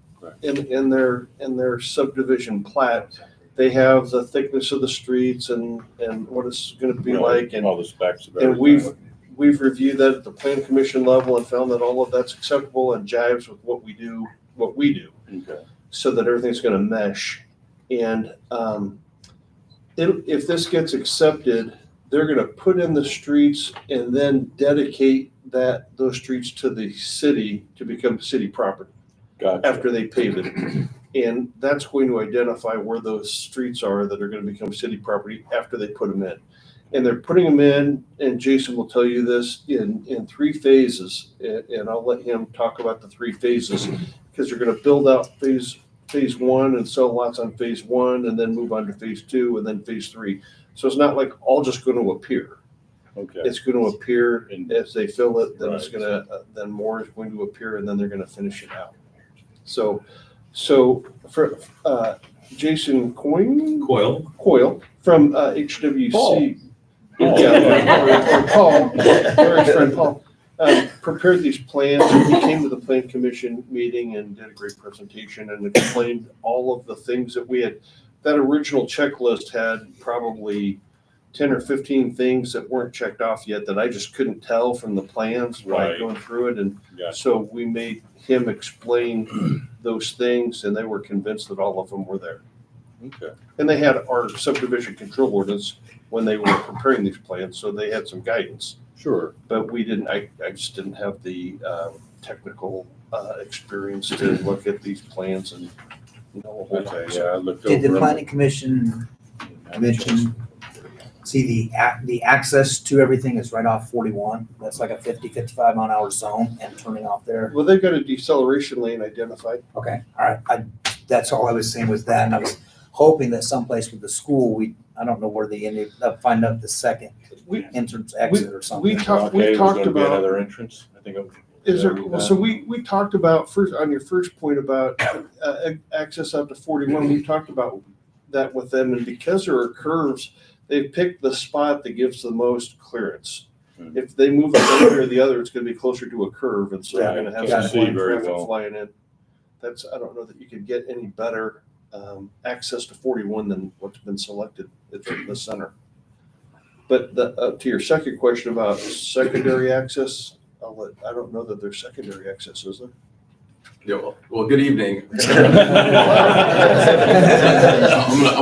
in their subdivision plat, they have the thickness of the streets and what it's going to be like, and all the specs of and everything. we've reviewed that at the Plan Commission level and found that all of that's acceptable and jives with what we do. Okay. So that everything's going to mesh. And if this gets accepted, they're going to put in the streets and then dedicate those streets to the city to become city property. Gotcha. After they pave it. And that's going to identify where those streets are that are going to become city property after they put them in. And they're putting them in, and Jason will tell you this, in 3 phases. And I'll let him talk about the 3 phases, because you're going to build out phase 1 and sell lots on phase 1 and then move on to phase 2 and then phase 3. So it's not like all just going to appear. Okay. It's going to appear, and as they fill it, then Right. it's going to, then more is going to appear, and then they're going to finish it out. So for Jason Coyle from HWC. Paul. Yeah, or Paul, Larry's friend Paul, prepared these plans. He came to the Plan Commission meeting and did a great presentation and explained all of the things that we had. That original checklist had probably 10 or 15 things that weren't checked off yet that I just couldn't tell from the plans by Right. going through it. And Gotcha. so we made him explain those things, and they were convinced that all of them were there. Okay. And they had our subdivision control ordinance when they were preparing these plans, so they had some guidance. Sure. But we didn't, I just didn't have the technical experience to look at these plans and know a whole lot. Okay, yeah, I looked over Did the them. planning commission mention, see the access to everything is right off 41? That's like a 50-55 mile an hour zone and turning off there. Well, they've got a deceleration lane identified. Okay, all right. That's all I was saying was that, and I was hoping that someplace with the school, I don't know where they ended up, find out the second We- entrance exit or something. we talked Okay, there's about- gonna be another entrance. I think Is there, Yeah, well, so we talked about first, on your first point about access up to 41, we talked about that with them, and because there are curves, they picked the spot that gives the most clearance. Hmm. If they move it one way or the other, it's gonna be closer to a curve, and so you're gonna have Can't some see flying very traffic well. flying in. That's, I don't know that you could get any better access to 41 than what's been selected. It's in the center. But to your second question about secondary access, I don't know that there's secondary access, is there? Yeah, well, good evening. I'm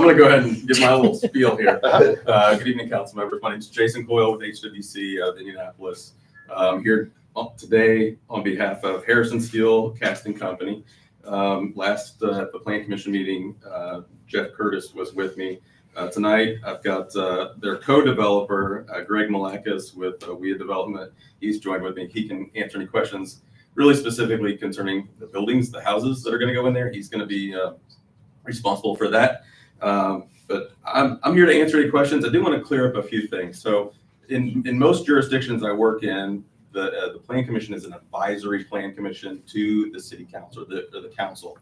gonna go ahead and give my little spiel here. Good evening, council members. My name is Jason Coyle with HWC of Indianapolis. Here today on behalf of Harrison Steel Casting Company. Last at the Plan Commission meeting, Jeff Curtis was with me. Tonight, I've got their co-developer, Greg Malakis with WIA Development. He's joined with me. He can answer any questions really specifically concerning the buildings, the houses that are going to go in there. He's going to be responsible for that. But I'm here to answer any questions. I do want to clear up a few things. So in most jurisdictions I work in, the Plan Commission is an advisory plan commission to the city council, or the council.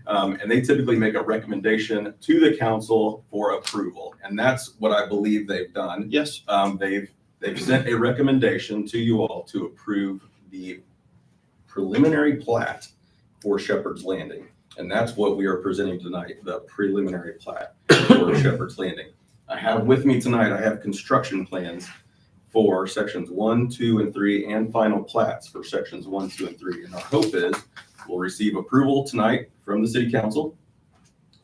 And they typically make a recommendation to the council for approval. And that's what I believe they've done. Yes. They've sent a recommendation to you all to approve the preliminary plat for Shepherd's Landing. And that's what we are presenting tonight, the preliminary plat for Shepherd's Landing. I have with me tonight, I have construction plans for sections 1, 2, and 3, and final plats for sections 1, 2, and 3. And our hope is we'll receive approval tonight from the city council.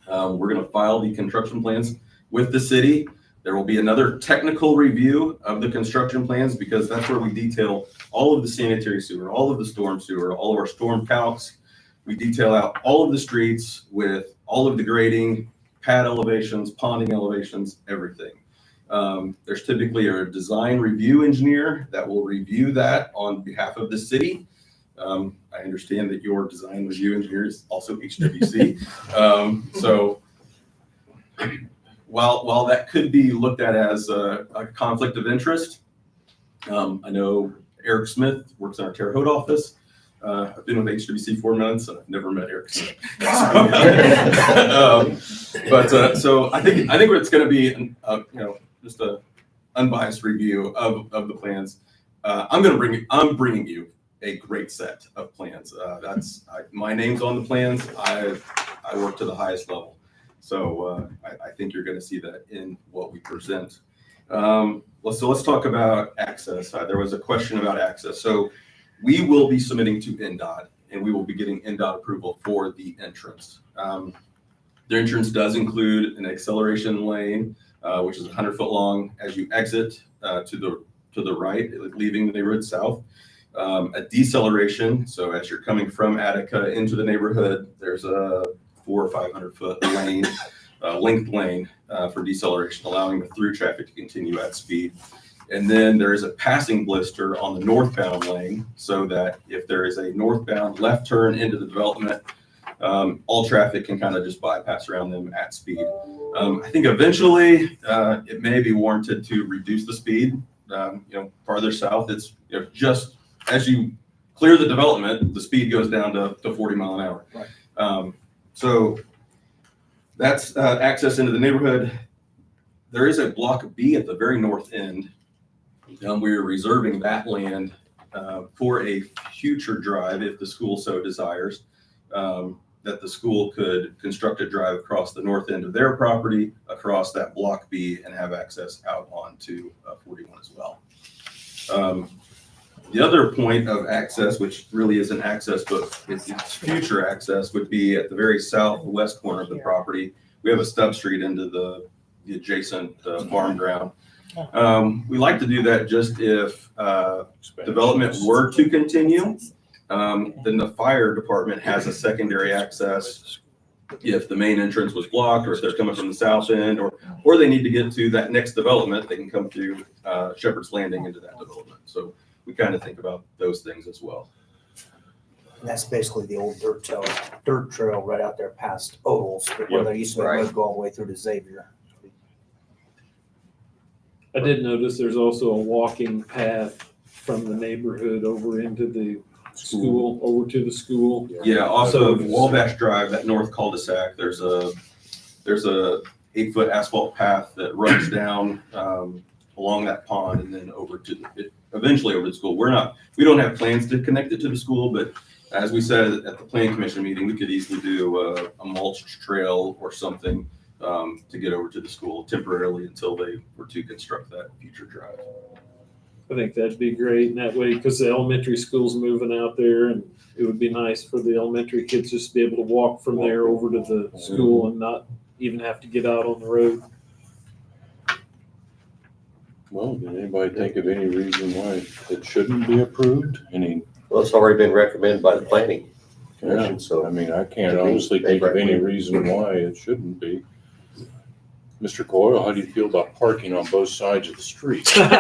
We're going to file the construction plans with the city. There will be another technical review of the construction plans because that's where we detail all of the sanitary sewer, all of the storm sewer, all of our storm counts. We detail out all of the streets with all of the grading, pad elevations, ponding elevations, everything. There's typically a design review engineer that will review that on behalf of the city. I understand that your design review engineer is also HWC. So while that could be looked at as a conflict of interest, I know Eric Smith works in our Terre Haute office. I've been with HWC 4 months and I've never met Eric Smith. So I think it's going to be just a unbiased review of the plans. I'm bringing you a great set of plans. My name's on the plans. I work to the highest level. So I think you're going to see that in what we present. Let's talk about access. There was a question about access. So we will be submitting to NDOT, and we will be getting NDOT approval for the entrance. The entrance does include an acceleration lane, which is 100-foot long as you exit to the right, leaving the neighborhood south. A deceleration, so as you're coming from Attica into the neighborhood, there's a 400 or 500-foot lane, length lane for deceleration, allowing the through traffic to continue at speed. And then there is a passing blister on the northbound lane so that if there is a northbound left turn into the development, all traffic can kind of just bypass around them at speed. I think eventually it may be warranted to reduce the speed. Farther south, it's just as you clear the development, the speed goes down to 40 mile an hour. Right. So that's access into the neighborhood. There is a block B at the very north end. We're reserving that land for a future drive if the school so desires, that the school could construct a drive across the north end of their property, across that block B, and have access out onto 41 as well. The other point of access, which really isn't access, but it's future access, would be at the very southwest corner of the property. We have a stub street into the adjacent farm ground. We like to do that just if development were to continue, then the fire department has a secondary access if the main entrance was blocked, or if they're coming from the south end, or they need to get to that next development, they can come through Shepherd's Landing into that development. So we kind of think about those things as well. And that's basically the old dirt trail right out there past Odell's, where they used to go all the way through to Xavier. I did notice there's also a walking path from the neighborhood over into the school, over to the school. Yeah, also Wabash Drive, that north cul-de-sac, there's a 8-foot asphalt path that runs down along that pond and then eventually over to the school. We don't have plans to connect it to the school, but as we said at the planning commission meeting, we could easily do a mulch trail or something to get over to the school temporarily until they were to construct that future drive. I think that'd be great, and that way, because the elementary school's moving out there, and it would be nice for the elementary kids just to be able to walk from there over to the school and not even have to get out on the road. Well, did anybody think of any reason why it shouldn't be approved? Well, it's already been recommended by the planning Yeah, commission, so. I mean, I can't honestly think of any reason why it shouldn't be. Mr. Coyle, how do you feel about parking on both sides of the street? I'm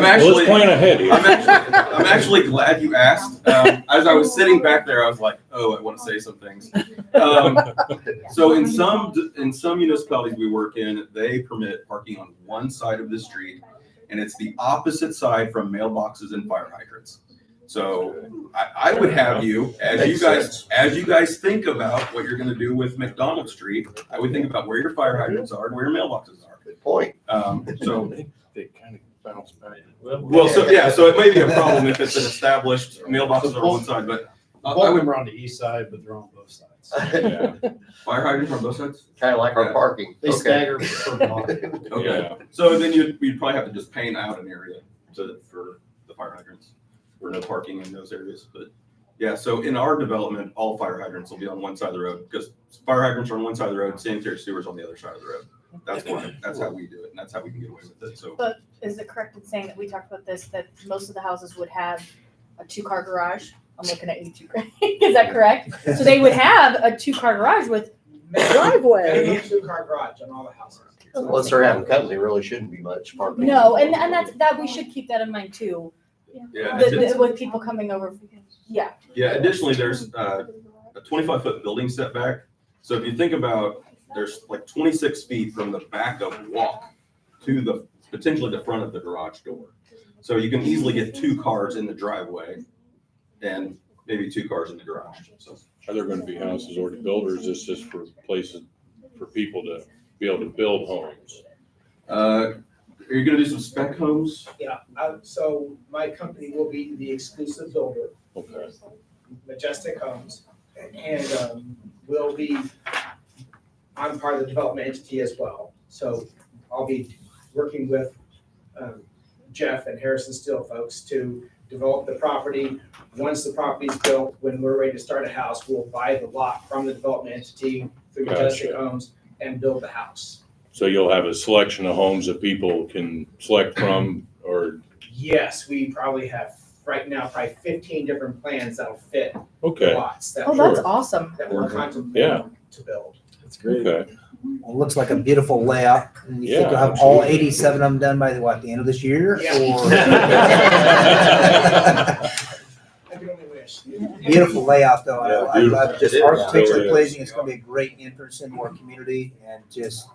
actually, Let's plan ahead here. I'm actually glad you asked. As I was sitting back there, I was like, oh, I want to say some things. So in some municipalities we work in, they permit parking on one side of the street, and it's the opposite side from mailboxes and fire hydrants. So I would have you, as you guys think about what you're going to do with McDonald Street, I would think about where your fire hydrants are and where your mailboxes are. Good point. So they kind of bounce back. Well, so it may be a problem if it's an established mailboxes are on one side, but Both of them are on the east side, but they're on both sides. Yeah. fire hydrants on both sides? Kind of like our parking. They Okay. stagger per block. Okay, Yeah. so then you'd probably have to just paint out an area for the fire hydrants, for no parking in those areas, but yeah, so in our development, all fire hydrants will be on one side of the road, because fire hydrants are on one side of the road, sanitary sewers on the other side of the road. That's how we do it, and that's how we can get away with it, so. But is it correct in saying that we talked about this, that most of the houses would have a 2-car garage? I'm looking at you two. Is that correct? So they would have a 2-car garage with Driveway. Minimum 2-car garage on all the houses. Unless they're having company, really shouldn't be much parking. no, and that we should keep that in mind too. Yeah, With people coming over. Yeah. yeah, additionally, there's a 25-foot building setback. So if you think about, there's like 26 feet from the back of walk to potentially the front of the garage door. So you can easily get 2 cars in the driveway and maybe 2 cars in the garage. So Are there going to be houses already built, or is this just for places for people to be able to build homes? are you gonna do some spec homes? Yeah, so my company will be the exclusive builder, Okay. Majestic Homes, and I'm part of the development entity as well. So I'll be working with Jeff and Harrison Steel folks to develop the property. Once the property's built, when we're ready to start a house, we'll buy the lot from the development entity through Majestic Homes and build the house. So you'll have a selection of homes that people can select from, or, Yes, we probably have right now probably 15 different plans that'll fit the okay, lots that Oh, that's awesome. we're Yeah. contemplating to build. That's great. okay. Well, it looks like a beautiful layout. And you think Yeah, you'll have all absolutely. 87 of them done by the end of this year? Yeah. Or I can only wish. beautiful layout though. Yeah, I beautiful. love just It is. architecturally It is. pleasing. It's gonna be a great entrance into our community and just,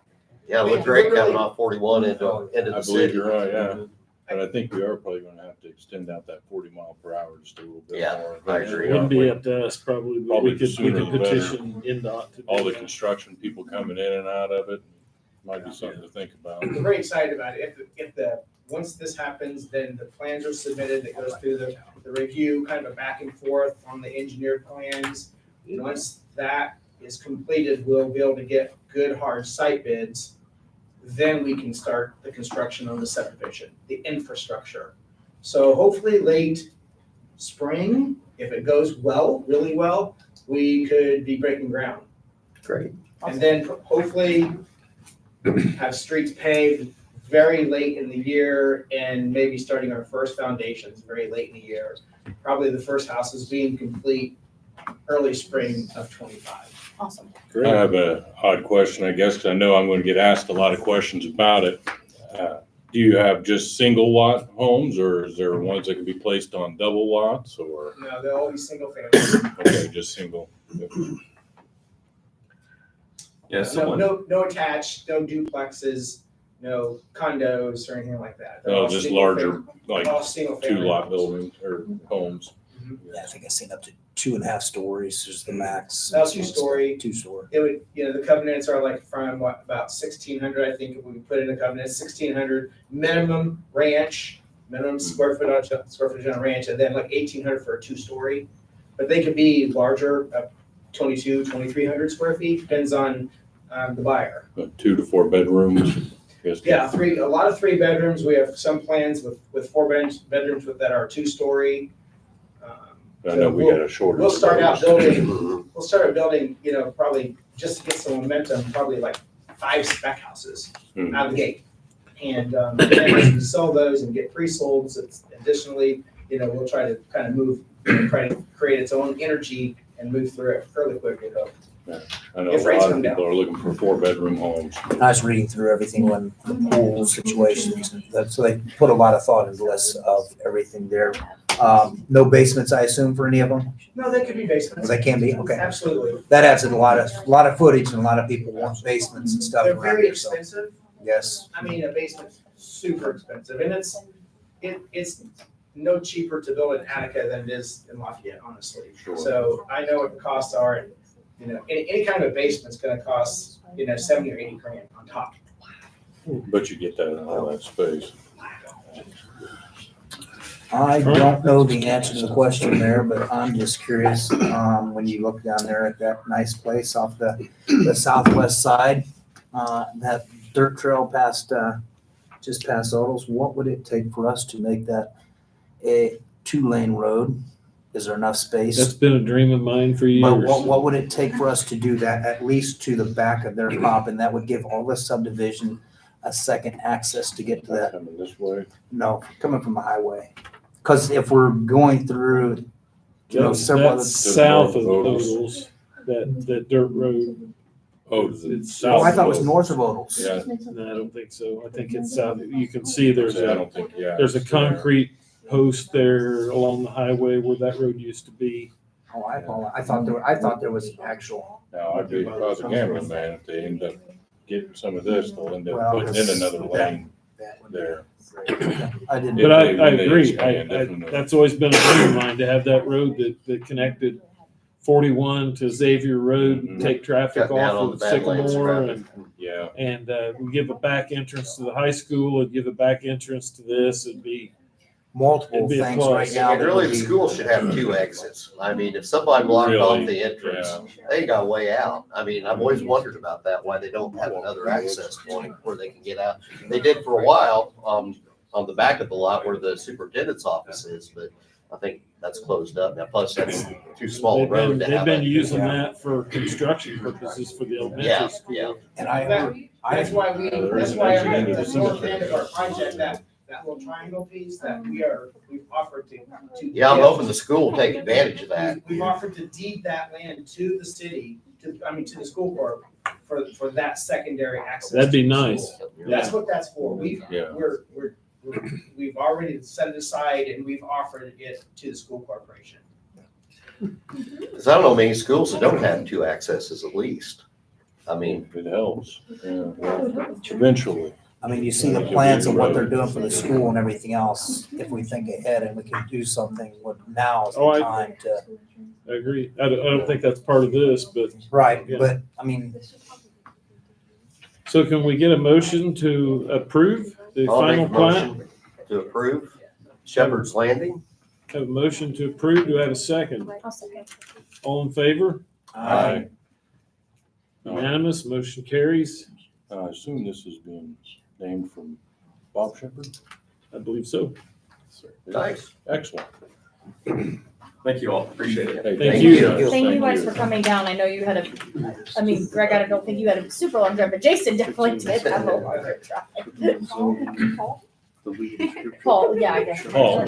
Yeah, it looked great coming off 41 into I the believe city. you're right, yeah. But I think we are probably going to have to extend out that 40 mile per hour just a little bit Yeah, more. I It agree. wouldn't be up to us probably, but Probably we could sooner the better. petition NDOT to do All the that. construction people coming in and out of it might be something to think about. I'm very excited about it. Once this happens, then the plans are submitted, it goes through the review, kind of a back and forth on the engineered plans. Once that is completed, we'll be able to get good, hard site bids. Then we can start the construction on the subdivision, the infrastructure. So hopefully late spring, if it goes well, really well, we could be breaking ground. Great. And then hopefully have streets paved very late in the year and maybe starting our first foundations very late in the year. Probably the first houses being complete early spring of '25. Awesome. I have a odd question, I guess, because I know I'm going to get asked a lot of questions about it. Do you have just single lot homes, or is there ones that can be placed on double lots, or, No, they'll all be single family. okay, just single? Yeah, No attached, no duplexes, no condos or anything like that. They're No, all just single larger, fam- like all single family 2 lot homes. buildings or homes. Yeah, I think I've seen up to 2.5 stories is the max. Now 2-story. 2-story. It would, the covenants are like from what, about 1,600, I think, if we put in a covenant, 1,600 minimum ranch, minimum square footage on a ranch, and then like 1,800 for a 2-story. But they could be larger, 2,300 square feet, depends on the buyer. 2 to 4 bedrooms. Yes. Yeah, a lot of 3 bedrooms. We have some plans with 4 bedrooms that are 2-story. I know we got a shortage. We'll start out of those. building, probably just to get some momentum, probably like 5 spec houses out of the gate. And then as we sell those and get pre-sold, additionally, we'll try to kind of move, try to create its own energy and move through it fairly quickly. I know If a rates lot of come down. people are looking for 4-bedroom homes. I was reading through everything when the pool situations, so they put a lot of thought into this of everything there. No basements, I assume, for any of them? No, they could be basements. They can be, okay. Absolutely. That adds a lot of footage, and a lot of people want basements and stuff They're around very here, so, expensive. yes. I mean, a basement's super expensive, and it's no cheaper to build in Attica than it is in Lafayette, honestly. Sure. So I know what the costs are. Any kind of a basement's gonna cost, 70 or 80 grand on top. But you get that in all that space. I don't know the answer to the question there, but I'm just curious, when you look down there at that nice place off the southwest side, that dirt trail past, just past Odell's, what would it take for us to make that a 2-lane road? Is there enough space? That's been a dream of mine for years. But what would it take for us to do that, at least to the back of their pop, and that would give all the subdivision a second access to get to that? Coming this way. No, coming from the highway. Because if we're going through, several other. That's south of Odell's. Odell's, that dirt road. Oh, It's Oh, I south. thought it was north of Odell's. Yeah. No, I don't think so. I think it's south. You can see there's I a, don't think, yeah. there's a it's there. concrete post there along the highway where that road used to be. Oh, I thought there was actual. Now, I'd be, if I was a gambling man, if they end up getting some of this, they'll end up Well, putting in another lane That would- there. I didn't. But I If they agree. expand, definitely. That's always been a dream of mine to have that road that connected 41 to Xavier Road, and take traffic Cut down on off the of Badlands Sycamore traffic. Yeah. and we give a back entrance to the high school and give a back entrance to this. It'd be Multiple It'd be a things plus. right now. And that really, would the be- school should have 2 exits. I mean, if somebody blocked off Really? the entrance, Yeah. they got way out. I mean, I've always wondered about that, why they don't have another access point where they can get out. They did for a while, on the back of the lot where the superintendent's office is, but I think that's closed up now. Plus, that's too small a they've road to been have. using that for construction purposes for the Yeah, elementary school. yeah. And That's why we, there that's is an why exit on into the the north cemetery. end of our project, that little triangle piece that we've offered to. Yeah, I'm hoping the school will take advantage of that. We've offered to deed that land to the city, to the school corp for that secondary access. That'd be nice. That's what that's for. Yeah. We've already set it aside and we've offered it to the school corporation. Because I don't know many schools that don't have 2 accesses at least. I mean, It helps. Yeah. Eventually. I mean, you see the plans of what they're doing for the school and everything else. If we think ahead and we can do something, now is the Oh, I- time to. I agree. I don't think that's part of this, but Right, Yeah. but, I mean, so can we get a motion to approve the I'll make final a plat? motion to approve Shepherd's Landing. Have a motion to approve. Do I have a second? I'll second. All in favor? Aye. Unanimous, motion carries. I assume this is being named from Bob Shepherd? I believe so. Nice. Excellent. Thank you all, appreciate it. Hey, Thank you. guys. Thank you guys for coming down. I know you had Greg, I don't think you had a super long drive, but Jason definitely did have a longer drive. Paul, yeah, I guess. Paul,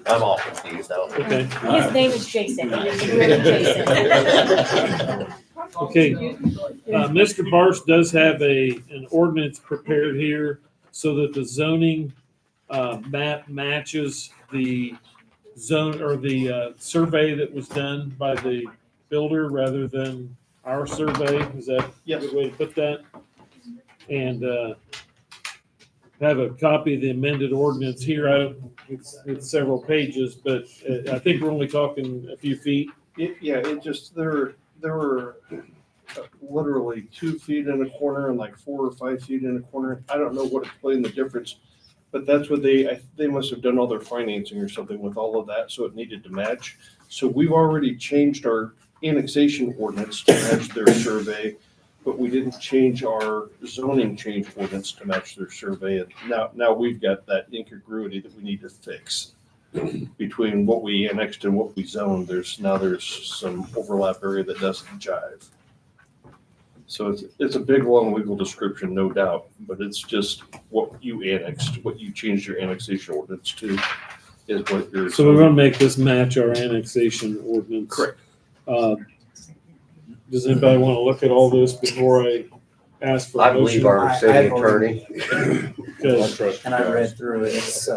I'm all confused. I don't know. Okay. His name is Jason. It is really Jason. Okay. Mr. Barsh does have an ordinance prepared here so that the zoning map matches the zone or the survey that was done by the builder rather than our survey. Is that a Yes. good way to put that? And have a copy of the amended ordinance here. It's several pages, but I think we're only talking a few feet. There were literally 2 feet in a corner and like 4 or 5 feet in a corner. I don't know what explained the difference, but that's what they must have done all their financing or something with all of that, so it needed to match. So we've already changed our annexation ordinance to match their survey, but we didn't change our zoning change ordinance to match their survey. And now we've got that incongruity that we need to fix between what we annexed and what we zoned. There's some overlap area that doesn't jive. So it's a big, long legal description, no doubt, but it's just what you annexed, what you changed your annexation ordinance to is what you're. So we're gonna make this match our annexation ordinance. Correct. Does anybody want to look at all this before I ask for a I motion? believe our city I've attorney. Okay. And I read through it. It's,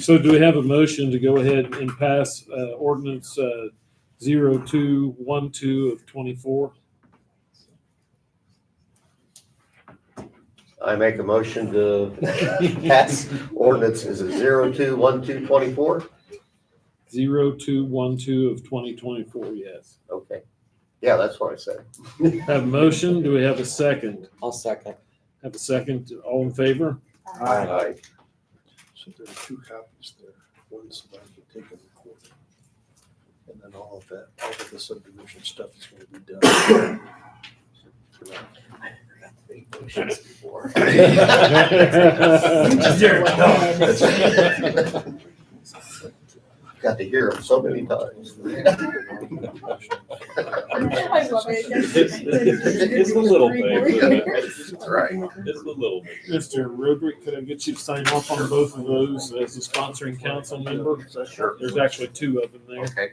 So do we have a motion to go ahead and pass ordinance 0212 of 24? I make a motion to pass ordinance, is it 021224? 0212 of 2024, yes. Okay. Yeah, that's what I said. Have a motion, do we have a second? I'll second. Have a second, all in favor? Aye. So there are 2 copies there. One so I can take a recording. And then all of the subdivision stuff is going to be done. Got to hear them so many times. I love it. It's the little things, isn't it? That's right. It's the little things. Mr. Roderick, could I get you to sign off on both of those as a sponsoring council member? Sure. There's actually 2 of them there. Okay.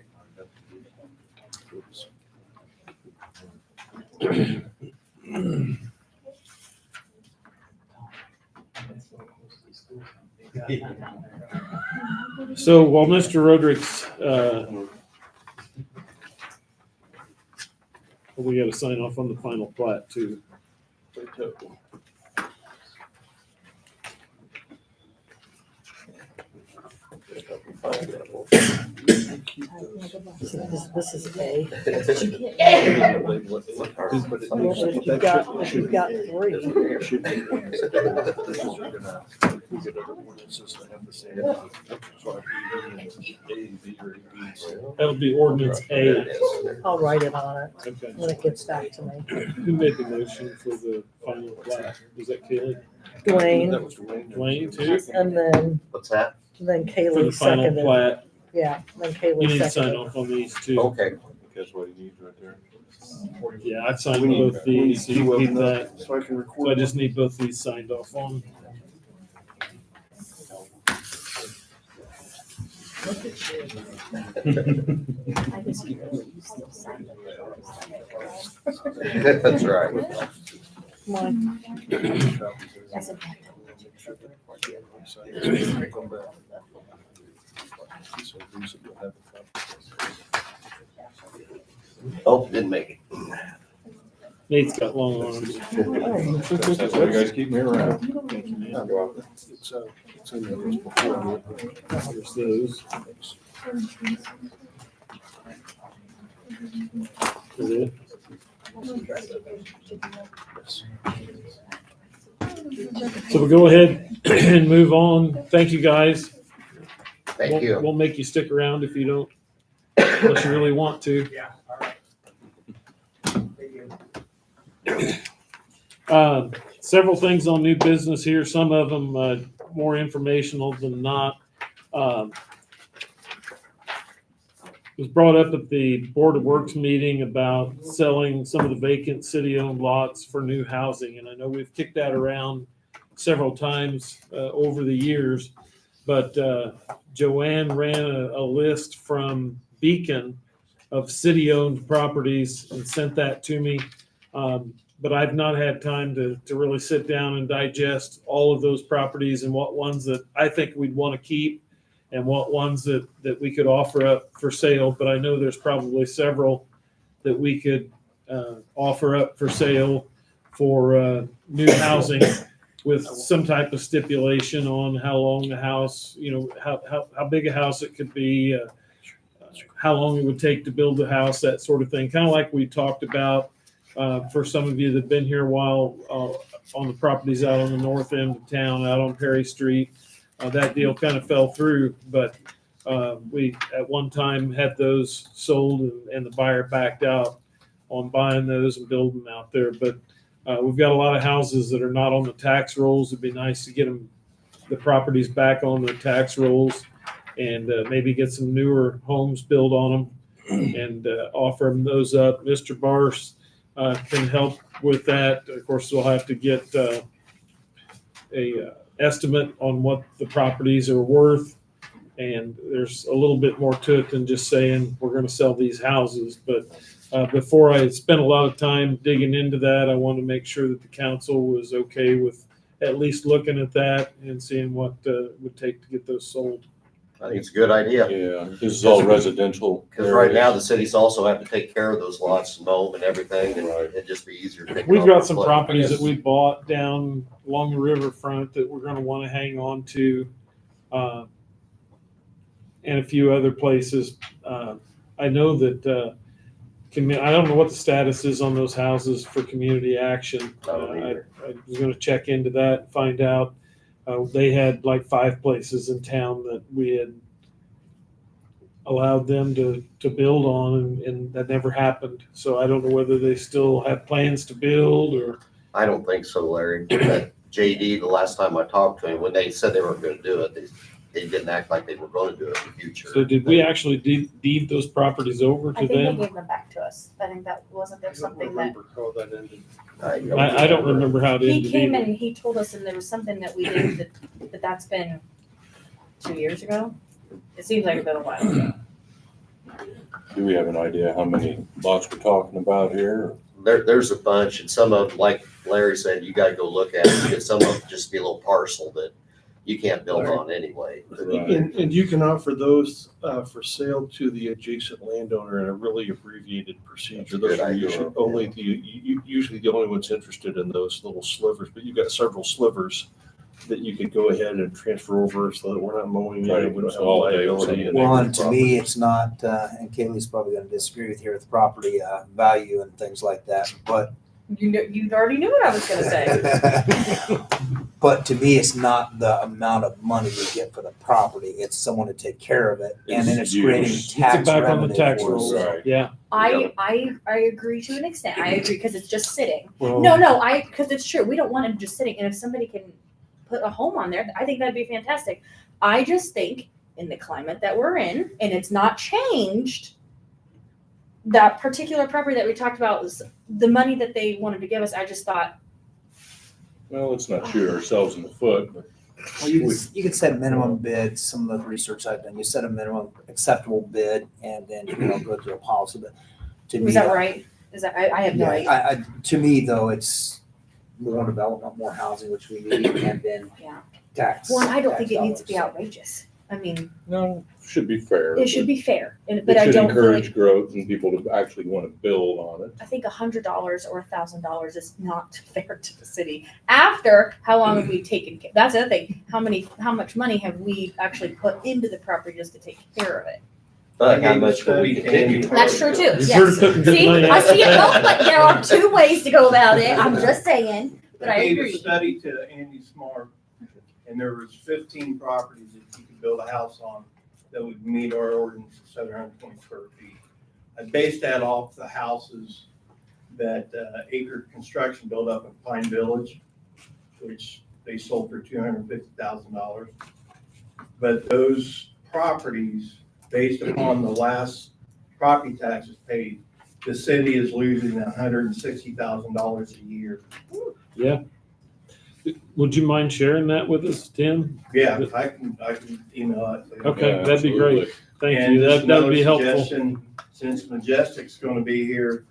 So while Mr. Roderick's, we got to sign off on the final plat too. This is A. But If you've got 3. It should be. This is gonna- we get other ordinances that have the same. So A, B, or A, B, so. That'll be ordinance A. I'll write it on it Okay. when it gets back to me. Who made the motion for the final plat? Was that Kaylee? Dwayne, That was Dwayne. Dwayne too? and then What's that? For the Kaylee final seconded. plat, Yeah, then you Kaylee need to sign seconded. off on these too. Okay. That's what he needs right there. Yeah, I've signed We need- both we need these, so you 2 of keep them, that. so I can So I record. just need both these signed off on. That's right. Come on. Oh, didn't make it. Nate's got long arms. That's why you guys keep me around. Thank you, man. It's in there before. There's those. Is it? So we'll go ahead and move on. Thank you, guys. Thank you. We'll make you stick around if you don't, unless you really want to. Several things on new business here, some of them more informational than not. It was brought up at the Board of Works meeting about selling some of the vacant city-owned lots for new housing, and I know we've kicked that around several times over the years, but Joanne ran a list from Beacon of city-owned properties and sent that to me. But I've not had time to really sit down and digest all of those properties and what ones that I think we'd want to keep and what ones that we could offer up for sale. But I know there's probably several that we could offer up for sale for new housing with some type of stipulation on how long the house, how big a house it could be, how long it would take to build the house, that sort of thing. Kind of like we talked about for some of you that have been here a while on the properties out on the north end of town, out on Perry Street. That deal kind of fell through, but we at one time had those sold and the buyer backed out on buying those and building them out there. But we've got a lot of houses that are not on the tax rolls. It'd be nice to get the properties back on the tax rolls and maybe get some newer homes built on them and offer them those up. Mr. Bars can help with that. Of course, we'll have to get a estimate on what the properties are worth. And there's a little bit more to it than just saying we're going to sell these houses. But before I spent a lot of time digging into that, I wanted to make sure that the council was okay with at least looking at that and seeing what it would take to get those sold. I think it's a good idea. Yeah, this is all residential. Because right now, the cities also have to take care of those lots and mow them and everything, and it'd just be easier to take. We've got some properties that we bought down along the riverfront that we're going to want to hang on to, and a few other places. I know that I don't know what the status is on those houses for community action. I was going to check into that and find out. They had like 5 places in town that we had allowed them to build on, and that never happened. So I don't know whether they still have plans to build or. I don't think so, Larry. That JD, the last time I talked to him, when they said they weren't going to do it, they didn't act like they were going to do it in the future. So did we actually deed those properties over to I think they them? gave them back to us. I think that wasn't there something that How that ended. I don't remember how it he ended came either. in and he told us, and there was something that we did but that's been 2 years ago. It seems like it's been a while ago. Do we have an idea how many lots we're talking about here? There's a bunch, and some of them, like Larry said, you gotta go look at it, because some of them just be a little parcel that you can't build on anyway. And you can offer those for sale to the adjacent landowner in a really abbreviated procedure. Those are usually usually the only ones interested in those little slivers, but you've got several slivers that you could go ahead and transfer over so that we're not mowing it, and we don't have a liability. Well, and to me, it's not, and Kaylee's probably gonna disagree with you with property value and things like that, but You already knew what I was gonna say. but to me, it's not the amount of money you get for the property. It's someone to take care of it, and then it's creating It's tax back on the revenue tax for rolls. us. Right. Yeah. I agree to an extent. I agree because it's just sitting. Well, No, because it's true. We don't want him just sitting. And if somebody can put a home on there, I think that'd be fantastic. I just think in the climate that we're in, and it's not changed, that particular property that we talked about was the money that they wanted to give us. I just thought, Well, let's not shoot ourselves in the foot, but Well, you could set minimum bid, some of the research I've done, you set a minimum acceptable bid and then, go through a policy, but to me. was that right? Is that I have no Yeah, idea. to me though, it's more development, more housing, which we need, and then Yeah. tax. Well, I don't tax think it needs to be dollars. outrageous. I mean, no, should be fair. it should be fair, It but I should don't feel encourage like, growth and people to actually want to build on it. I think $100 or $1,000 is not fair to the city. After how long have we taken? That's the other thing. How much money have we actually put into the property just to take care of it? But how much will we continue? That's true too. You've Yes. heard of putting good See, money I out. see it both, but there are 2 ways to go about it. I'm just saying, but I gave a agree. study to Andy Smart, and there was 15 properties that you could build a house on that would meet our ordinance of 720 square feet. I based that off the houses that Acre Construction built up in Pine Village, which they sold for $250,000. But those properties, based upon the last property taxes paid, the city is losing $160,000 a year. Yeah. Would you mind sharing that with us, Tim? Yeah, I can email it to you. Okay, Yeah, that'd be great. absolutely. Thank And you. just That would be another helpful. suggestion, since Majestic's gonna be here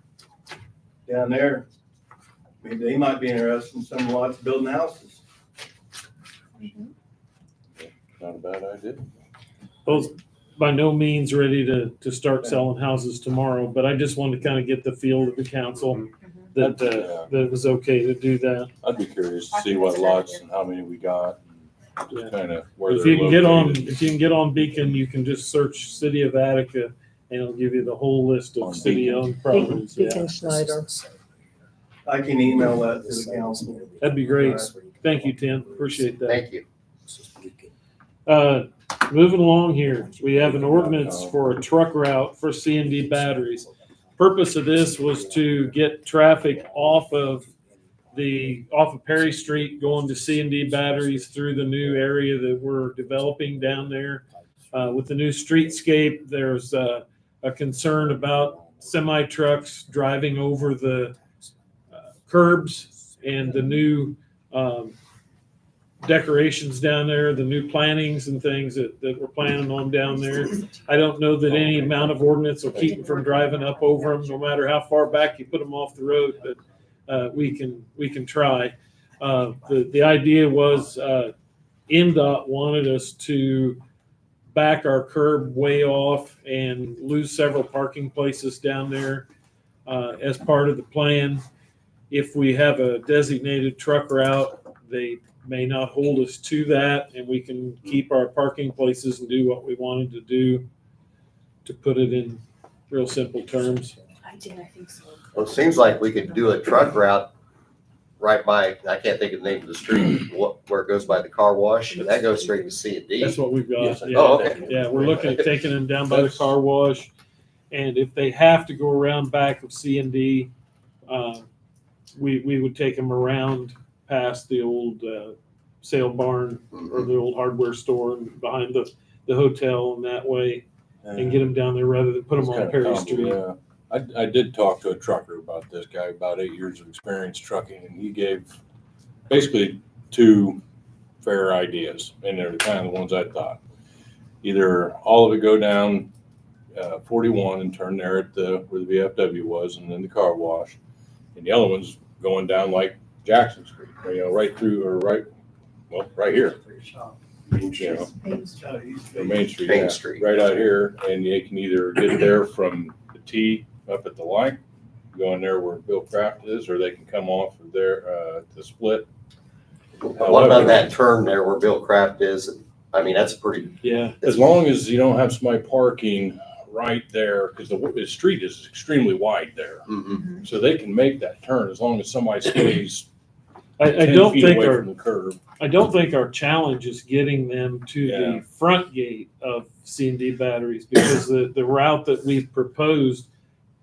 down there, maybe they might be interested in some lots building houses. Not a bad idea. by no means ready to start selling houses tomorrow, but I just wanted to kind of get the feel of the council that, that it was okay to do that. I'd be curious to see what lots and how many we got, Yeah. just kind of where If they're you can get on, located. if you can get on Beacon, you can just search City of Attica and it'll give you the whole list On of city-owned properties. Yeah, Beacon Schneider. I can email that to the council. that'd be great. Thank you, Tim. Appreciate that. Thank you. Moving along here, we have an ordinance for a truck route for C&D batteries. Purpose of this was to get traffic off of Perry Street going to C&D batteries through the new area that we're developing down there. With the new streetscape, there's a concern about semi trucks driving over the curbs and the new decorations down there, the new plantings and things that we're planning on down there. I don't know that any amount of ordinance will keep them from driving up over them, no matter how far back you put them off the road, but we can try. The idea was NDOT wanted us to back our curb way off and lose several parking places down there as part of the plan. If we have a designated truck route, they may not hold us to that, and we can keep our parking places and do what we wanted to do, to put it in real simple terms. I think so. Well, it seems like we could do a truck route right by, I can't think of the name of the street, where it goes by the car wash, and that goes straight to C and D. That's what we've got. Yes. Yeah. Oh, okay. Yeah, we're looking at taking them down by the car wash, and if they have to go around back of C and D, we would take them around past the old sale barn or the old hardware store and behind the hotel and that way, and get them down there rather than put them on Perry Street. Yeah. I did talk to a trucker about this guy, about 8 years of experience trucking, and he gave basically two fair ideas, and they're kind of the ones I thought. Either all of it go down 41 and turn there at where the VFW was, and then the car wash, and the other one's going down like Jackson Street, right through, or right here. Main Street. Main Street, Main yeah, Street. right out here, and you can either get there from the T up at the light, go in there where Bill Kraft is, or they can come off of there to Split. What about that turn there where Bill Kraft is? I mean, that's pretty. Yeah. As long as you don't have somebody parking right there, because the street is extremely wide there, so they can make that turn as long as somebody stays I 10 don't feet think away our from the curb. I don't think our challenge is getting them to the front gate of C&D batteries, because the route that we've proposed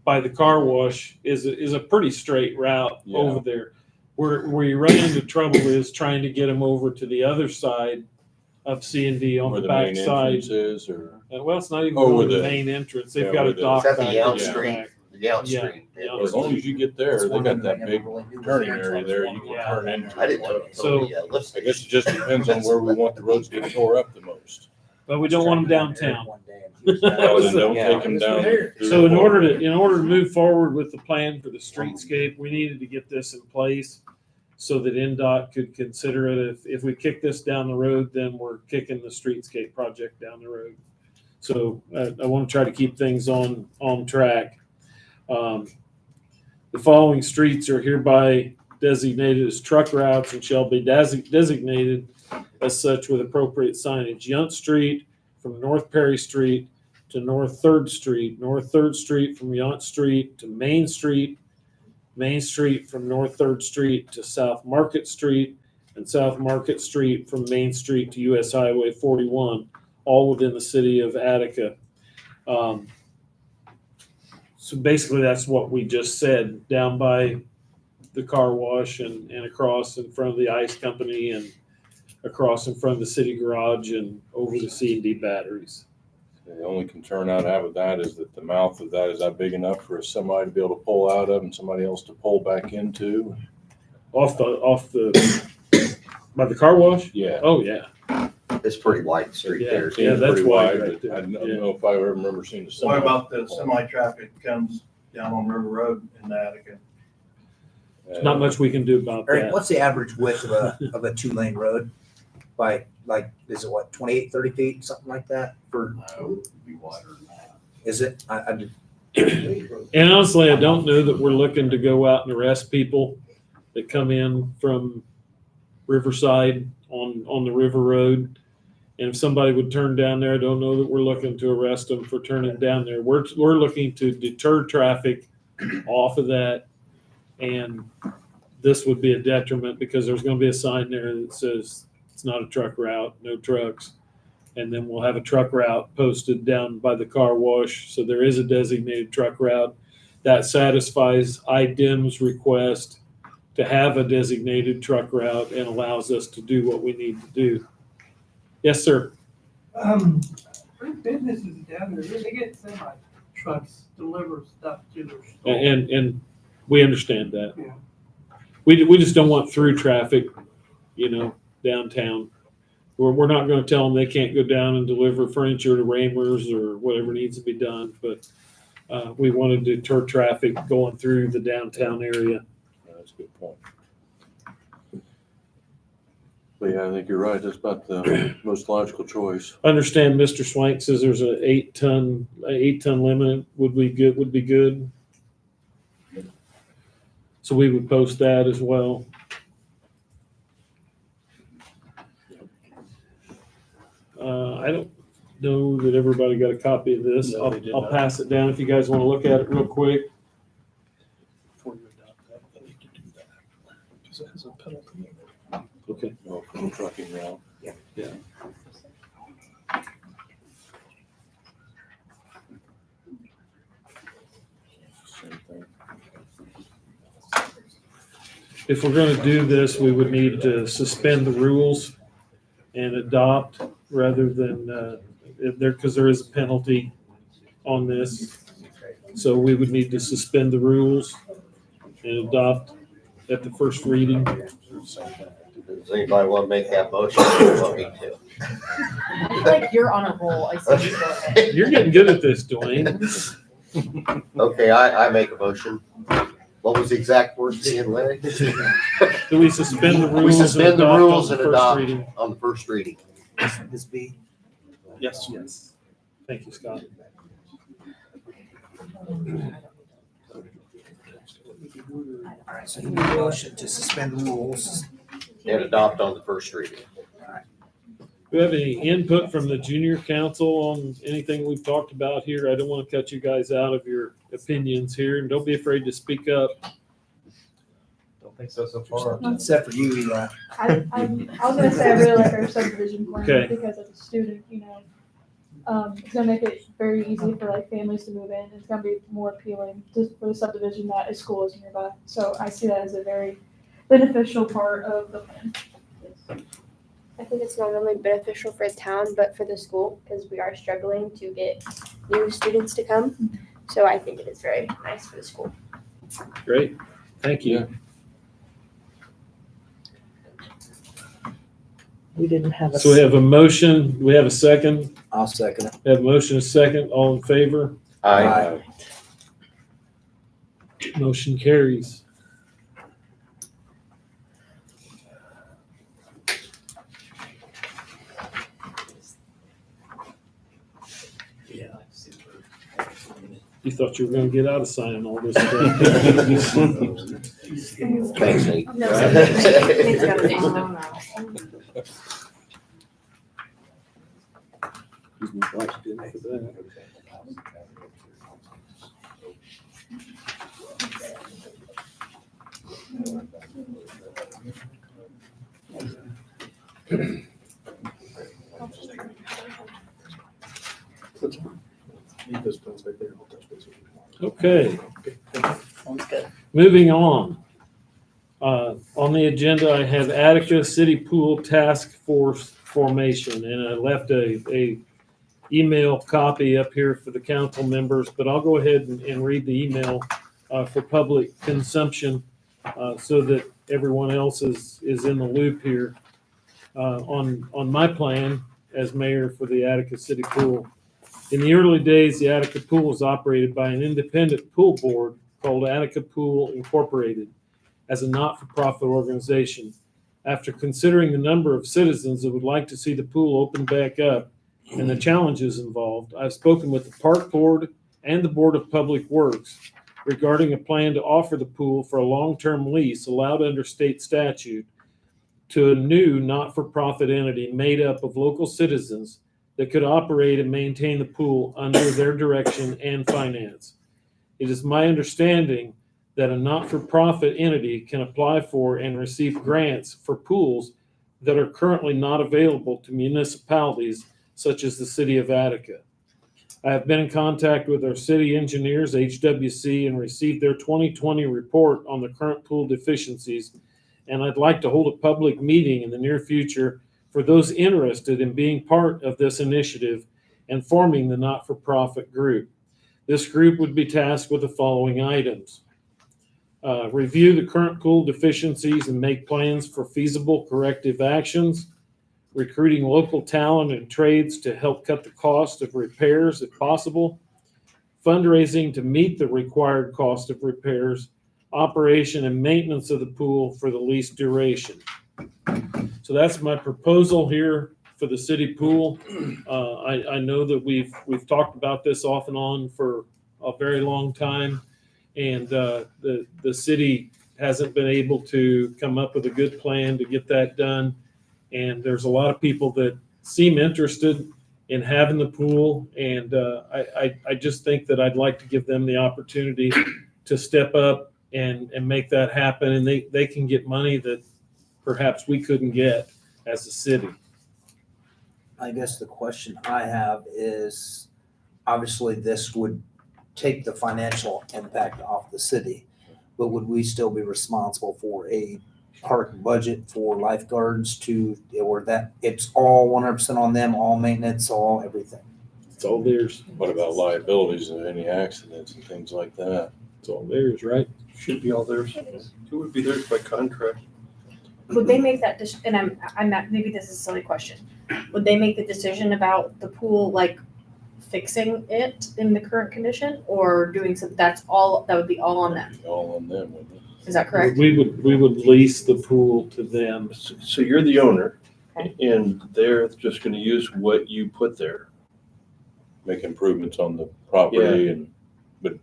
by the car wash is a pretty straight route over there. Where you run into trouble is trying to get them over to the other side of C&D on Where the the main back side. entrance is, or Well, it's not even Oh, really where the the- main entrance. They've yeah, got a where the- dock Is that back the there. Yount Street? The Yount Yeah. Street. Yeah. as long as you get there, That's they one got of them that I never big really knew was turning there. area there. You can Yeah. turn into. I didn't know. So- I guess it just depends on where we want the roads to get tore up the most. But we don't want them downtown. Well, then don't take them down. through So the in corner. order to move forward with the plan for the streetscape, we needed to get this in place so that NDOT could consider it. If we kick this down the road, then we're kicking the streetscape project down the road. So I want to try to keep things on track. The following streets are hereby designated as truck routes and shall be designated as such with appropriate signage. Yount Street from North Perry Street to North 3rd Street, North 3rd Street from Yount Street to Main Street, Main Street from North 3rd Street to South Market Street, and South Market Street from Main Street to US Highway 41, all within the city of Attica. So basically, that's what we just said, down by the car wash and across in front of the ice company and across in front of the city garage and over the C&D batteries. The only concern I'd have with that is that the mouth of that is not big enough for somebody to be able to pull out of and somebody else to pull back into. Off the by the car wash? Yeah. Oh, yeah. It's pretty wide street Yeah. there. Yeah, that's Pretty wide wide, right but I there. don't Yeah. know if I ever remember seeing the semi. What about the semi-traffic comes down on River Road in Attica? There's not much we can do about Eric, that. what's the average width of a two-lane road? by like, is it what, 28, 30 feet, something like that for, No, it'd be wider than that. is it? I did. And honestly, I don't know that we're looking to go out and arrest people that come in from Riverside on the River Road. And if somebody would turn down there, I don't know that we're looking to arrest them for turning down there. We're looking to deter traffic off of that. And this would be a detriment because there's going to be a sign there that says it's not a truck route, no trucks. And then we'll have a truck route posted down by the car wash. So there is a designated truck route that satisfies IDEM's request to have a designated truck route and allows us to do what we need to do. Yes, sir. Businesses down there, they get semi trucks deliver stuff to their store. And we understand that. Yeah. We just don't want through traffic, downtown. We're not going to tell them they can't go down and deliver furniture to Ramers or whatever needs to be done, but we want to deter traffic going through the downtown area. That's a good point. But yeah, I think you're right. That's about the most logical choice. I understand Mr. Swank says there's an 8-ton limit would be good. So we would post that as well. I don't know that everybody got a copy of this. No, they did I'll not. pass it down if you guys want to look at it real quick. Before you adopt that, I need to do that, because it has a penalty. Okay. No, no trucking route. Yeah. Same thing. If we're going to do this, we would need to suspend the rules and adopt rather than, because there is a penalty on this. So we would need to suspend the rules and adopt at the first reading. Does anybody want to make that motion? Or you want me to? I feel like you're on a roll. I see you go ahead. You're getting good at this, Dwayne. Okay, I make a motion. What was the exact words again, Larry? Do we suspend the rules? We suspend the adopt rules on and the first adopt reading? on the first reading. This be, Yes. Yes. Thank you, Scott. all right, so you need a motion to suspend the rules. And adopt on the first reading. Do we have any input from the junior council on anything we've talked about here? I don't want to cut you guys out of your opinions here, and don't be afraid to speak up. Don't think so far. Except for you, Eli. I was gonna say I really like our subdivision plan Okay. because as a student, it's gonna make it very easy for like families to move in. It's gonna be more appealing for the subdivision that a school is nearby. So I see that as a very beneficial part of the plan. I think it's not only beneficial for the town, but for the school, because we are struggling to get new students to come. So I think it is very nice for the school. Great, thank you. We didn't have a. So we have a motion, we have a second, I'll second it. we have a motion, a second, all in favor? Aye. Motion carries. You thought you were gonna get out of signing all this stuff. Thanks, Nate. No, it's got a name on that. Excuse me, why you didn't for that. Leave those plans right there. I'll touch base with you tomorrow. Okay, Sounds good. moving on. On the agenda, I have Attica City Pool Task Force formation, and I left a email copy up here for the council members, but I'll go ahead and read the email for public consumption so that everyone else is in the loop here on my plan as mayor for the Attica City Pool. In the early days, the Attica Pool was operated by an independent pool board called Attica Pool Incorporated as a not-for-profit organization. After considering the number of citizens that would like to see the pool open back up and the challenges involved, I've spoken with the Park Board and the Board of Public Works regarding a plan to offer the pool for a long-term lease allowed under state statute to a new not-for-profit entity made up of local citizens that could operate and maintain the pool under their direction and finance. It is my understanding that a not-for-profit entity can apply for and receive grants for pools that are currently not available to municipalities such as the city of Attica. I have been in contact with our city engineers, HWC, and received their 2020 report on the current pool deficiencies, and I'd like to hold a public meeting in the near future for those interested in being part of this initiative and forming the not-for-profit group. This group would be tasked with the following items. Review the current pool deficiencies and make plans for feasible corrective actions. Recruiting local talent and trades to help cut the cost of repairs if possible. Fundraising to meet the required cost of repairs. Operation and maintenance of the pool for the lease duration. So that's my proposal here for the city pool. I know that we've talked about this off and on for a very long time, and the city hasn't been able to come up with a good plan to get that done. And there's a lot of people that seem interested in having the pool, and I just think that I'd like to give them the opportunity to step up and make that happen, and they can get money that perhaps we couldn't get as a city. I guess the question I have is, obviously this would take the financial impact off the city, but would we still be responsible for a park budget for lifeguards or that it's all 100% on them, all maintenance, all everything? It's all theirs. What about liabilities of any accidents and things like that? It's all theirs, right? Should be all theirs. It would be theirs by contract. Would they make that and I'm not, maybe this is a silly question. Would they make the decision about the pool, like fixing it in the current condition or doing some, that would be all on them? All on them, wouldn't it? Is that correct? We would lease the pool to them. So you're the owner, Okay. and they're just gonna use what you put there. Make improvements on the property but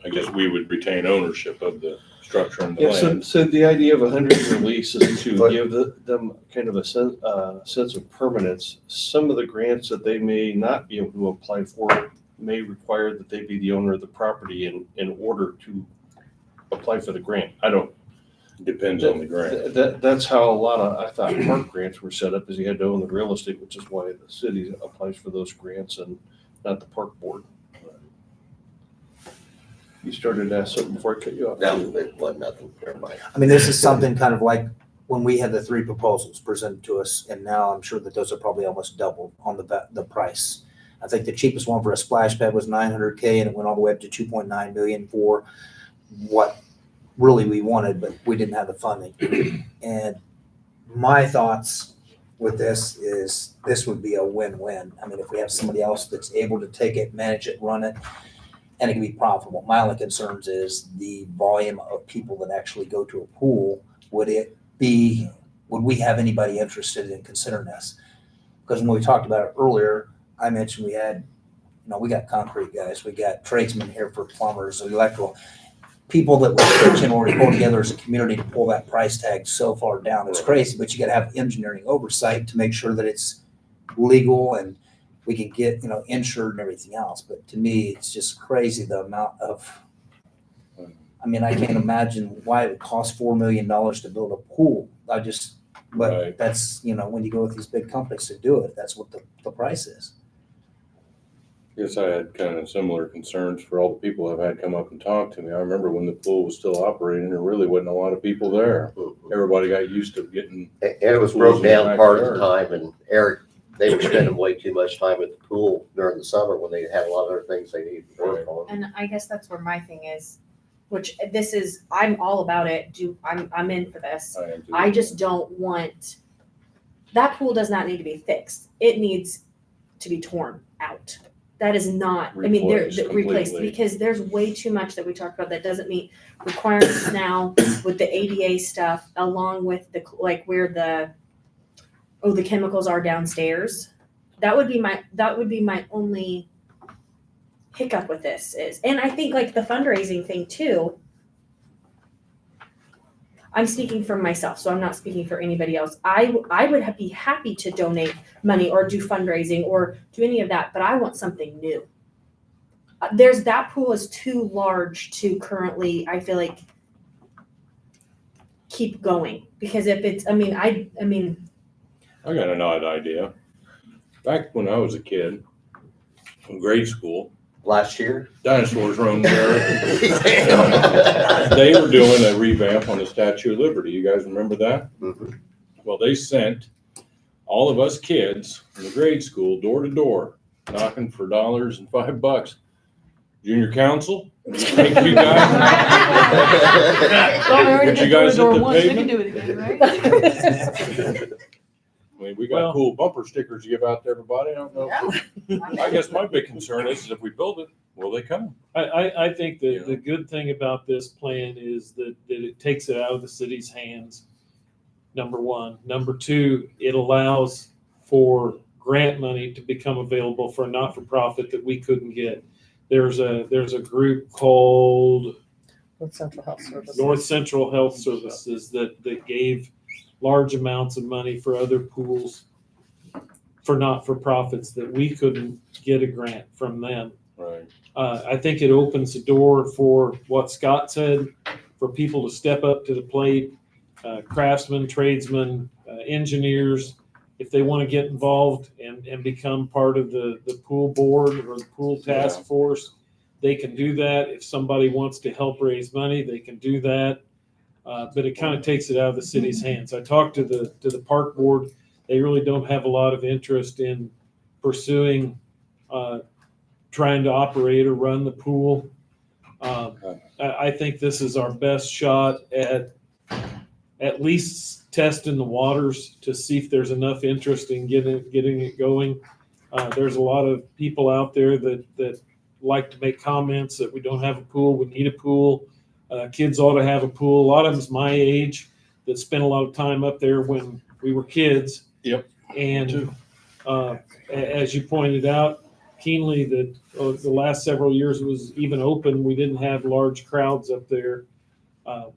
I guess we would retain ownership of the structure and the Yeah, land. so the idea of a 100-year lease is to give them kind of a sense of permanence. Some of the grants that they may not be able to apply for may require that they be the owner of the property in order to apply for the grant. I don't. Depends on the grant. That's how a lot of, I thought, park grants were set up, is you had to own the real estate, which is why the city applies for those grants and not the park board. You started to ask something before I cut you off. No, it wasn't nothing. Never mind. I mean, this is something kind of like when we had the 3 proposals presented to us, and now I'm sure that those are probably almost doubled on the price. I think the cheapest one for a splash pad was $900K, and it went all the way up to $2.9 million for what really we wanted, but we didn't have the funding. And my thoughts with this is this would be a win-win. I mean, if we have somebody else that's able to take it, manage it, run it, and it can be profitable. My only concerns is the volume of people that actually go to a pool. Would we have anybody interested in considering this? Because when we talked about it earlier, I mentioned we got concrete guys, we got tradesmen here for plumbers, electrical, people that would pitch in or pull together as a community to pull that price tag so far down. It's crazy, but you gotta have engineering oversight to make sure that it's legal and we can get, insured and everything else. But to me, it's just crazy the amount of, I mean, I can't imagine why it would cost $4 million to build a pool. But that's, when you go with these big companies to do it, that's what the price is. Yes, I had kind of similar concerns for all the people I've had come up and talk to me. I remember when the pool was still operating, there really wasn't a lot of people there. Everybody got used to getting. And it was broke down part of the time, and Eric, they were spending way too much time at the pool during the summer when they had a lot of other things they needed to work on. And I guess that's where my thing is, which I'm all about it. I'm in for this. I just don't want, that pool does not need to be fixed. It needs to be torn out. That is not, I mean, they're Replaced replaced, completely. because there's way too much that we talked about that doesn't meet requirements now with the ADA stuff, along with the, like, where the chemicals are downstairs. That would be my only hiccup with this is, and I think like the fundraising thing too. I'm speaking for myself, so I'm not speaking for anybody else. I would be happy to donate money or do fundraising or do any of that, but I want something new. That pool is too large to currently, I feel like, keep going, because if it's, I mean, I got an odd idea. Back when I was a kid, in grade school, Last year? dinosaurs roamed there. They were doing a revamp on the Statue of Liberty. You guys remember that? Mhm. Well, they sent all of us kids in the grade school door to door, knocking for $1 and $5. Junior council, thank you guys. Put you guys at the pavement. do it again, right? I mean, we got cool bumper stickers to give out to everybody. I don't know. I guess my big concern is if we build it, will they come? I think that the good thing about this plan is that it takes it out of the city's hands, number one. Number two, it allows for grant money to become available for a not-for-profit that we couldn't get. There's a group called North Central Health Services. North Central Health Services that gave large amounts of money for other pools for not-for-profits that we couldn't get a grant from them. Right. I think it opens the door for what Scott said, for people to step up to the plate, craftsmen, tradesmen, engineers, if they want to get involved and become part of the pool board or the pool task force, they can do that. If somebody wants to help raise money, they can do that. But it kind of takes it out of the city's hands. I talked to the park board. They really don't have a lot of interest in pursuing trying to operate or run the pool. I think this is our best shot at least testing the waters to see if there's enough interest in getting it going. There's a lot of people out there that like to make comments that we don't have a pool, we need a pool. Kids ought to have a pool. A lot of them's my age that spent a lot of time up there when we were kids. Yep. And as you pointed out keenly, that the last several years it was even open, we didn't have large crowds up there.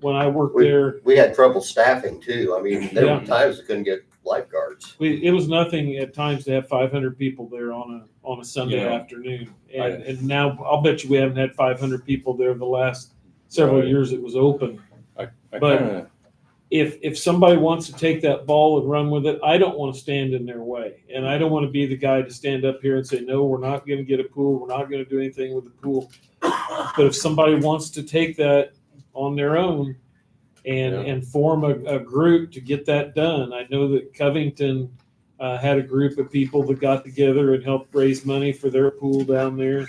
When I worked there, We had trouble staffing too. I mean, there were times we couldn't get lifeguards. it was nothing at times to have 500 people there on a Sunday Yeah. afternoon. And now I'll bet you we haven't had 500 people there the last several Right. years it was open. I But kinda, if somebody wants to take that ball and run with it, I don't want to stand in their way. And I don't want to be the guy to stand up here and say, no, we're not going to get a pool. We're not going to do anything with the pool. But if somebody wants to take that on their own and form a group to get that done. I know that Covington had a group of people that got together and helped raise money for their pool down there,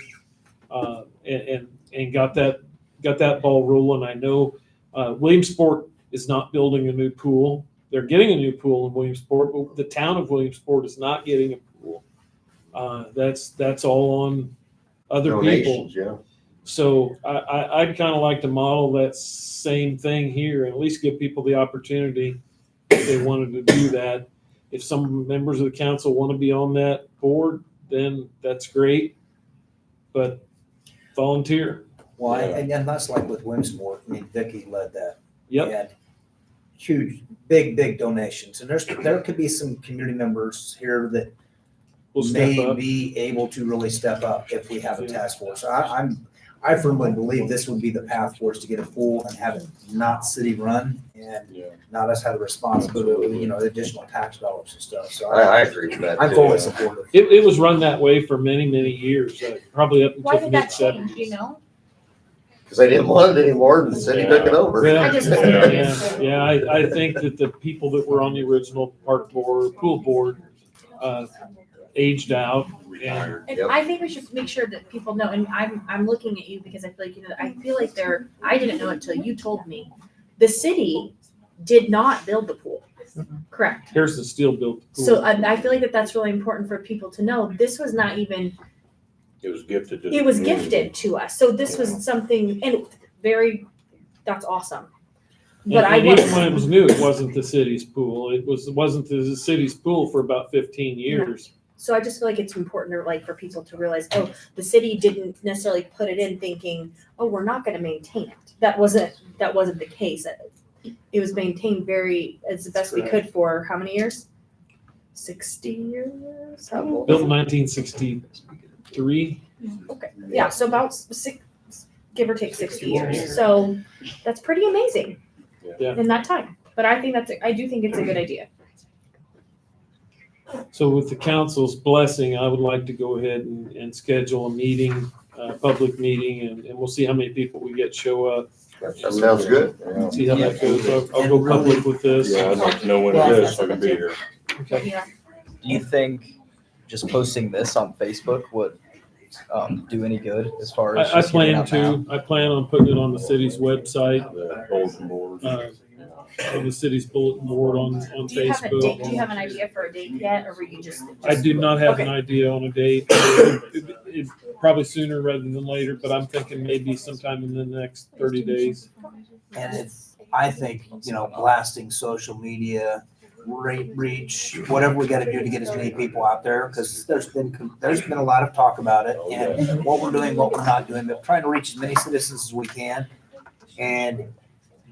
and got that ball rolling. I know Williamsport is not building a new pool. They're getting a new pool in Williamsport, but the town of Williamsport is not getting a pool. That's all on other Donations, people. yeah. So I'd kind of like to model that same thing here, and at least give people the opportunity if they wanted to do that. If some members of the council want to be on that board, then that's great. But volunteer. Well, and that's like with Williamsport. I mean, Vicky led that. Yep. He had huge, big donations. And there could be some community members here that Will step may up. be able to really step up if we have a task force. I firmly believe this would be the path for us to get a pool and have it not city run and not us have the responsibility, the additional tax dollars and stuff. So I agree with that. I'm too. fully supportive. It was run that way for many years, probably up Why until the did mid that change, '70s. do you know? Because they didn't want it anymore and the city took it over. Well, I just- yeah. I think that the people that were on the original park board, pool board, aged out. And And I think we should make sure that people know, and I'm looking at you because I feel like, I feel like I didn't know it until you told me. The city did not build the pool, correct? Harrison Steel built the pool. So I feel like that's really important for people to know. This was not even It was gifted to the It was community. gifted to us. So this Yeah. was something, and that's awesome. But And I even was, when it was new, it wasn't the city's pool. It wasn't the city's pool for about 15 years. so I just feel like it's important to like for people to realize, oh, the city didn't necessarily put it in thinking, oh, we're not gonna maintain it. That wasn't the case. It was maintained as the best we could for how many years? 60 years? How old Built is in it? 1963. Okay, yeah, so about give or take 60 years. So that's pretty amazing Yeah. in that time. But I do think it's a good idea. So with the council's blessing, I would like to go ahead and schedule a meeting, public meeting, and we'll see how many people we get show up. That sounds good. Yeah. See how that goes. I'll go public with this. Yeah, I'd like to know when it is so I can be here. Okay. Do you think just posting this on Facebook would do any good as far as I just getting plan out now? to. I plan on putting it on the city's website, The bulletin board. on the city's bulletin board on Do you have a date? Do Facebook. you have an idea for a date yet, or were you just? I do not have an Okay. idea on a date. It probably sooner rather than later, but I'm thinking maybe sometime in the next 30 days. And I think, blasting social media, reach, whatever we gotta do to get as many people out there, because there's been a lot of talk about it, and what we're doing, what we're not doing, but trying to reach as many citizens as we can, and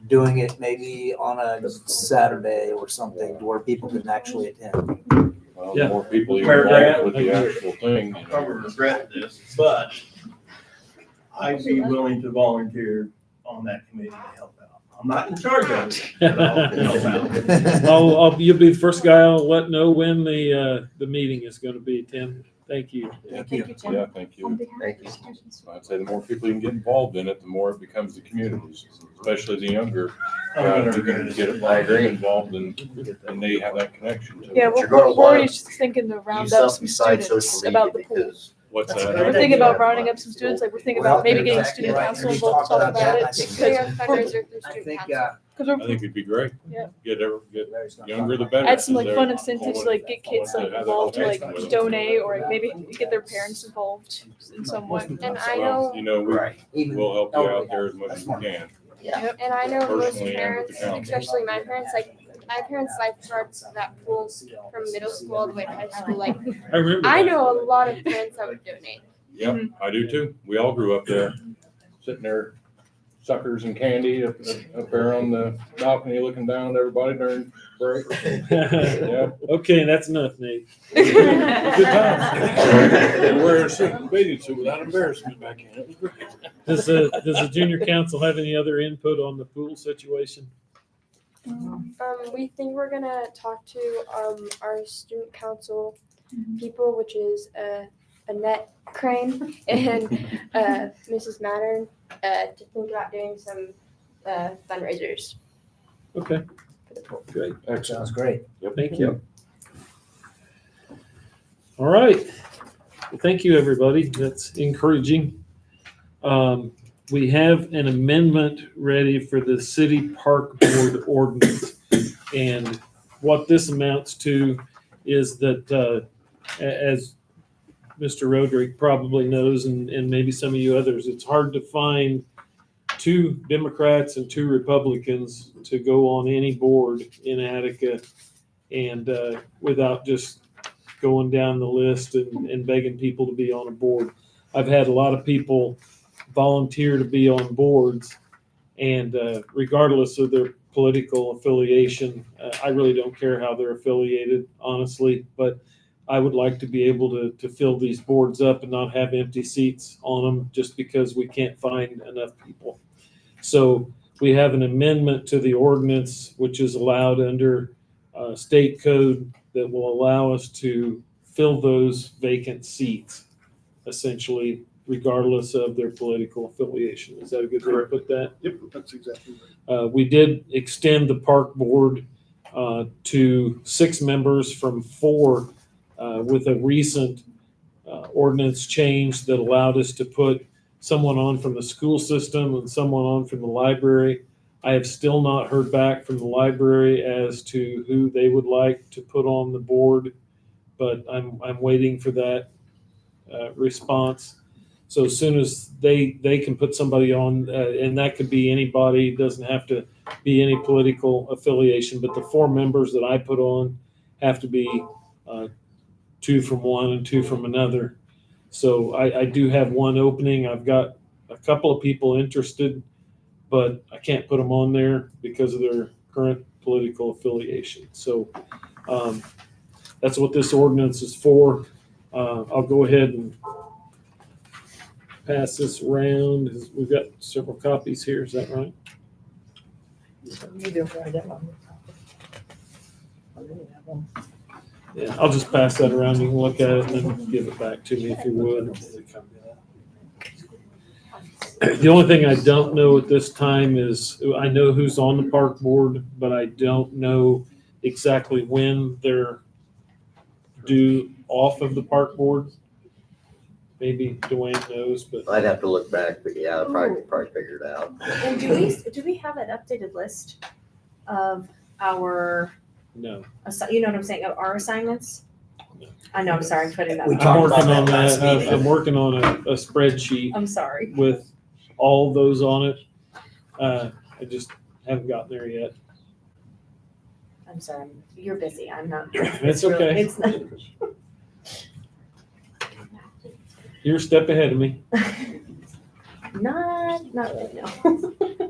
doing it maybe on a Saturday or something, where people can actually attend. Well, Yeah. the more people you Mayor Grant? involve with the actual thing. I probably regret this, but I'd be willing to volunteer on that committee to help out. I'm not in charge of it, but I'll help out. You'll be the first guy I'll let know when the meeting is going to be, Tim. Thank you. Thank you, Tim. Yeah, thank you. Thank you. I'd say the more people you can get involved in it, the more it becomes the communities, especially the younger. I'm gonna You regret can it. get involved and they have that connection to it. Yeah, But you're we're gonna already wanna thinking to round Use up something some besides students social media about the pool. because What's That's a that? great We're thinking idea. about rounding up some students, like we're thinking Well, about maybe getting exactly student right. council We involved to talked talk about about that, it. I think Bring that's- up fundraiser through I student think, council. Because I we're think it'd be great. Yeah. Get Larry's gonna younger talk the about better. add some like fun Because incentives to they're- like get kids like have that involved to like connection with them. donate or like maybe get their parents involved in some way. And I Well, know, we'll help you out there as much as we can. and I know most Personally and with the parents, council. especially my parents, like my parents' lifeguards that pool from middle school all the way to high school. Like I remember. I that. know a lot of parents that would donate. Yep, I do too. We all grew up there, sitting there, suckers and candy up there on the balcony, looking down at everybody during break. Yeah. Okay, that's enough, Nate. Good times. Wearing a bathing suit without embarrassment back in. It was great. Does the junior council have any other input on the pool situation? We think we're gonna talk to our student council people, which is Annette Crane and Mrs. Mattern, to think about doing some fundraisers Okay, for the pool. great. Sounds great. Thank you. All right. Well, thank you, everybody. That's encouraging. We have an amendment ready for the city park board ordinance. And what this amounts to is that, as Mr. Roderick probably knows, and maybe some of you others, it's hard to find two Democrats and two Republicans to go on any board in Attica and without just going down the list and begging people to be on a board. I've had a lot of people volunteer to be on boards, and regardless of their political affiliation, I really don't care how they're affiliated, honestly, but I would like to be able to fill these boards up and not have empty seats on them just because we can't find enough people. So we have an amendment to the ordinance, which is allowed under state code, that will allow us to fill those vacant seats, essentially, regardless of their political affiliation. Is that a good way to put that? Yep, that's exactly right. We did extend the park board to 6 members from 4 with a recent ordinance change that allowed us to put someone on from the school system and someone on from the library. I have still not heard back from the library as to who they would like to put on the board, but I'm waiting for that response. So as soon as they can put somebody on, and that could be anybody, doesn't have to be any political affiliation, but the 4 members that I put on have to be 2 from one and 2 from another. So I do have one opening. I've got a couple of people interested, but I can't put them on there because of their current political affiliation. So that's what this ordinance is for. I'll go ahead and pass this around. We've got several copies here, is that right? Maybe I'll write it on. I really have one. Yeah, I'll just pass that around. You can look at it and then give it back to me if you would. The only thing I don't know at this time is, I know who's on the park board, but I don't know exactly when they're due off of the park board. Maybe Dwayne knows, but I'd have to look back, but yeah, I'll probably figure it out. And do we have an updated list of our, no. you know what I'm saying, of our assignments? I know, I'm sorry, I'm putting that. We I'm talked working about on that last that. meeting. I'm working on a spreadsheet I'm sorry. with all those on it. I just haven't gotten there yet. I'm sorry, you're busy, I'm not. It's okay. It's not. You're a step ahead of me. Not really, no.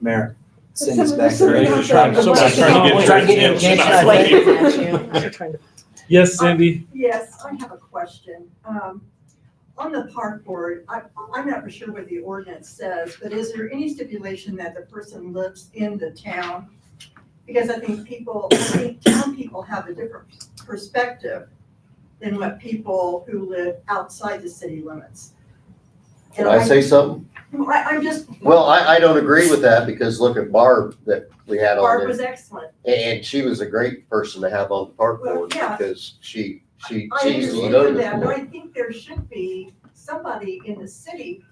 Mayor, Cindy's back there. Somebody's trying Trying to get your attention, I think. They're trying to- Yes, Cindy? Yes, I have a question. On the park board, I'm not for sure what the ordinance says, but is there any stipulation that the person lives in the town? Because I think town people have a different perspective than what people who live outside the city limits. Can I say something? I'm just. Well, I don't agree with that because look at Barb that we had on Barb there. was excellent. And she was a great person to have on the park Well, board yeah. because she I used to go to understand the that, but pool. I think there should be somebody in the city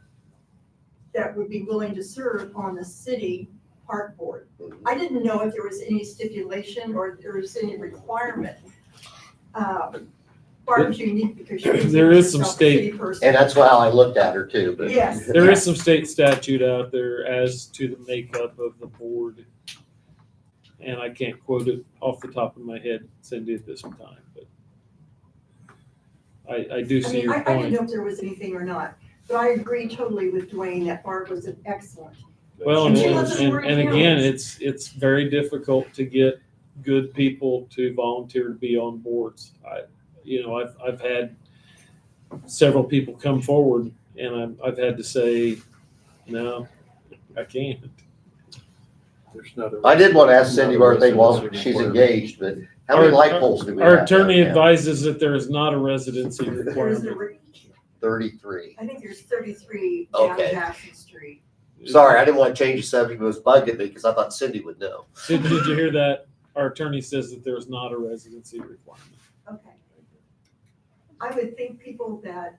that would be willing to serve on the city park board. I didn't know if there was any stipulation or if there was any requirement. Barb's unique because she's. There is some herself a city state- person. And that's how I looked at her too, but. Yes. There is some state statute out there as to the makeup of the board. And I can't quote it off the top of my head, Cindy, at this time, but I do I see mean, your I didn't point. know if there was anything or not, but I agree totally with Dwayne that Barb was an excellent. Well, And and, she lives in and, Oregon and again, Hills. it's very difficult to get good people to volunteer to be on boards. I've had several people come forward and I've had to say, no, I can't. I did want to ask Cindy where they want, she's engaged, but how many light poles do we have? Our attorney downtown? advises that there is not a residency There's requirement. a, 33. I think there's 33 down Okay. Jackson Street. Sorry, I didn't want to change the subject, but it was bugging me because I thought Cindy would know. Did you hear that? Our attorney says that there is not a residency requirement. Okay. I would think people that.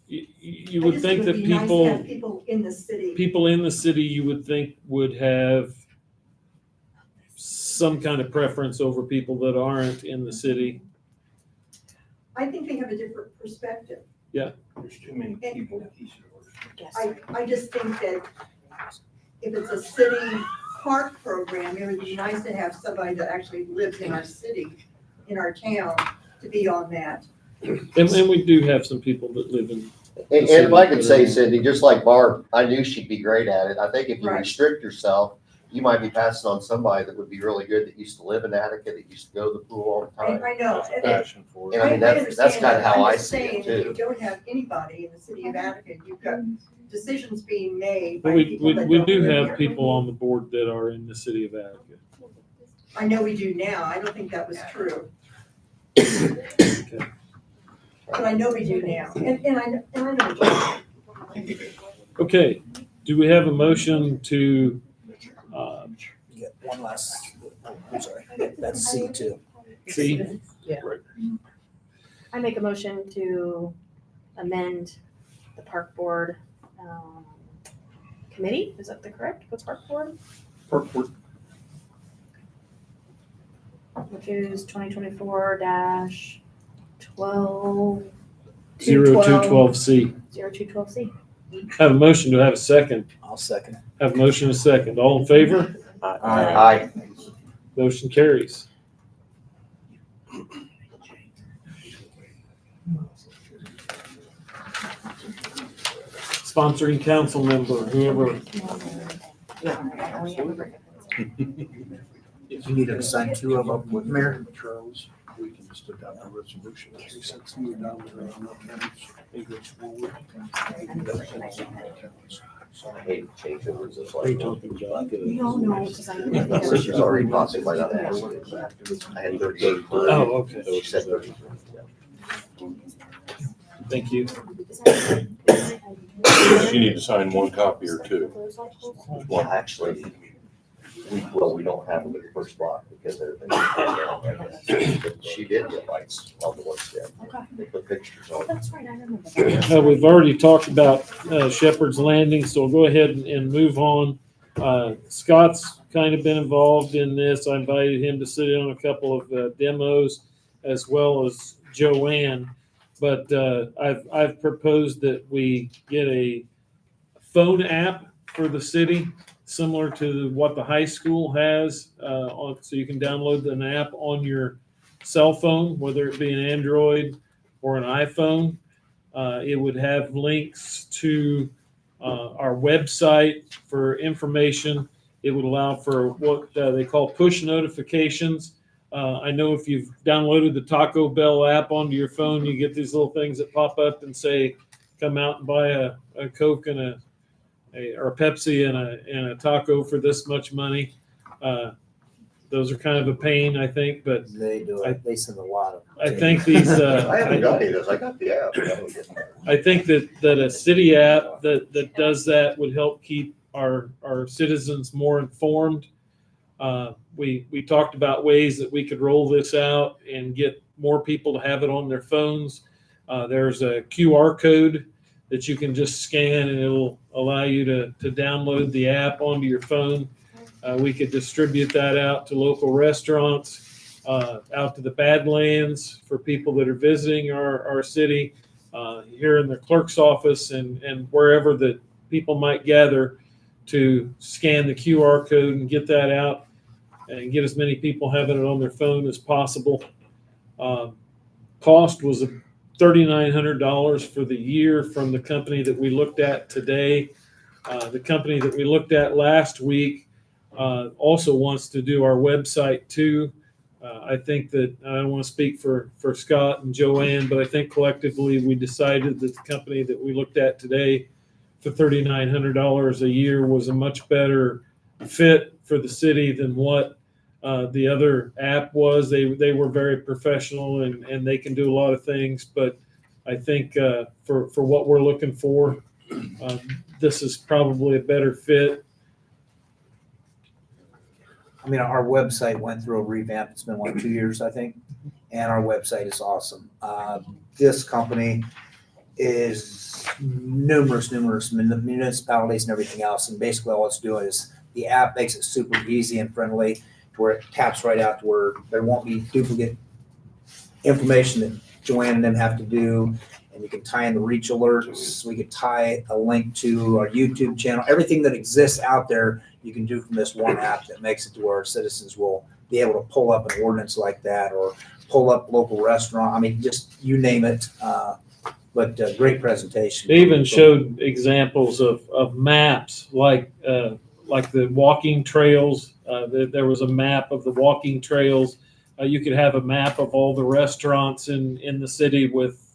You I would just think it that would be nice to people, have people in the city. people in the city, you would think would have some kind of preference over people that aren't in the city. I think they have a different perspective. Yeah. There's too many people east of us. I just think that if it's a city park program, it would be nice to have somebody that actually lives in our city, in our town, to be on that. And we do have some people that live in. And if I could say, Cindy, just like Barb, I knew she'd be great at it. I think if you Right. restrict yourself, you might be passing on somebody that would be really good that used to live in Attica, that used to go to the pool all the time. I know. Has a and- passion for it. And I I mean, that's understand kind of that. how I'm I just see it saying, if you too. don't have anybody in the city of Attica, you've got decisions being made by But we people that do don't live have here. people on the board that are in the city of Attica. I know we do now. I don't think that was true. But I know we do now. And I know what you're saying. Okay, do we have a motion to, You got one last, I'm sorry, that's C2. see? Yeah. I make a motion to amend the park board, committee, is that the correct, what's park board? Park board. Which is 2024-12. 0212C. 0212C. Have a motion to have a second. I'll second. Have a motion and a second. All in favor? Aye. Motion carries. Sponsoring council member, whoever. You need to sign two of them with Mayor. Charles, we can just adopt a resolution. He sets you down there on the counties. He goes forward. I hate to change the words this They way. talking about the. We all know, because She's already possibly by that ask. I had 38. Oh, okay. So she said 30. Thank you. You need to sign one copy or two. Well, actually, we don't have them in the first block because everything's down. She did get lights on the one step. They put fixtures on. That's right, I remember that. We've already talked about Shepherd's Landing, so we'll go ahead and move on. Scott's kind of been involved in this. I invited him to sit in on a couple of demos as well as Joanne. But I've proposed that we get a phone app for the city, similar to what the high school has, so you can download an app on your cell phone, whether it be an Android or an iPhone. It would have links to our website for information. It would allow for what they call push notifications. I know if you've downloaded the Taco Bell app onto your phone, you get these little things that pop up and say, come out and buy a Coke and or a Pepsi and a taco for this much money. Those are kind of a pain, I think, but They do it. They send a lot of. I think these, I haven't got any of those. I got the app. I think that a city app that does that would help keep our citizens more informed. We talked about ways that we could roll this out and get more people to have it on their phones. There's a QR code that you can just scan and it'll allow you to download the app onto your phone. We could distribute that out to local restaurants, out to the Badlands for people that are visiting our city, here in the clerk's office and wherever that people might gather to scan the QR code and get that out and get as many people having it on their phone as possible. Cost was $3,900 for the year from the company that we looked at today. The company that we looked at last week also wants to do our website too. I think that, I don't want to speak for Scott and Joanne, but I think collectively we decided that the company that we looked at today for $3,900 a year was a much better fit for the city than what the other app was. They were very professional and they can do a lot of things, but I think for what we're looking for, this is probably a better fit. I mean, our website went through a revamp. It's been 2 years, I think, and our website is awesome. This company is numerous municipalities and everything else, and basically all it's doing is the app makes it super easy and friendly to where it taps right out to where there won't be duplicate information that Joanne and them have to do. And you can tie in the reach alerts. We could tie a link to our YouTube channel. Everything that exists out there, you can do from this one app that makes it to where our citizens will be able to pull up an ordinance like that or pull up local restaurant. I mean, just you name it. But great presentation. They even showed examples of maps like the walking trails. There was a map of the walking trails. You could have a map of all the restaurants in the city with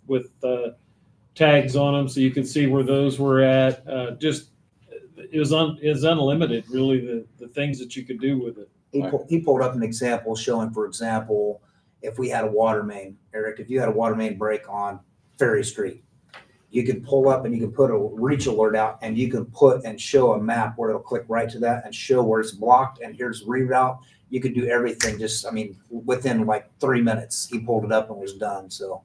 tags on them, so you could see where those were at. It was unlimited, really, the things that you could do with it. He pulled up an example showing, for example, if we had a water main, Eric, if you had a water main break on Ferry Street, you can pull up and you can put a reach alert out and you can put and show a map where it'll click right to that and show where it's blocked and here's reroute. You could do everything just, I mean, within like 3 minutes, he pulled it up and was done, so.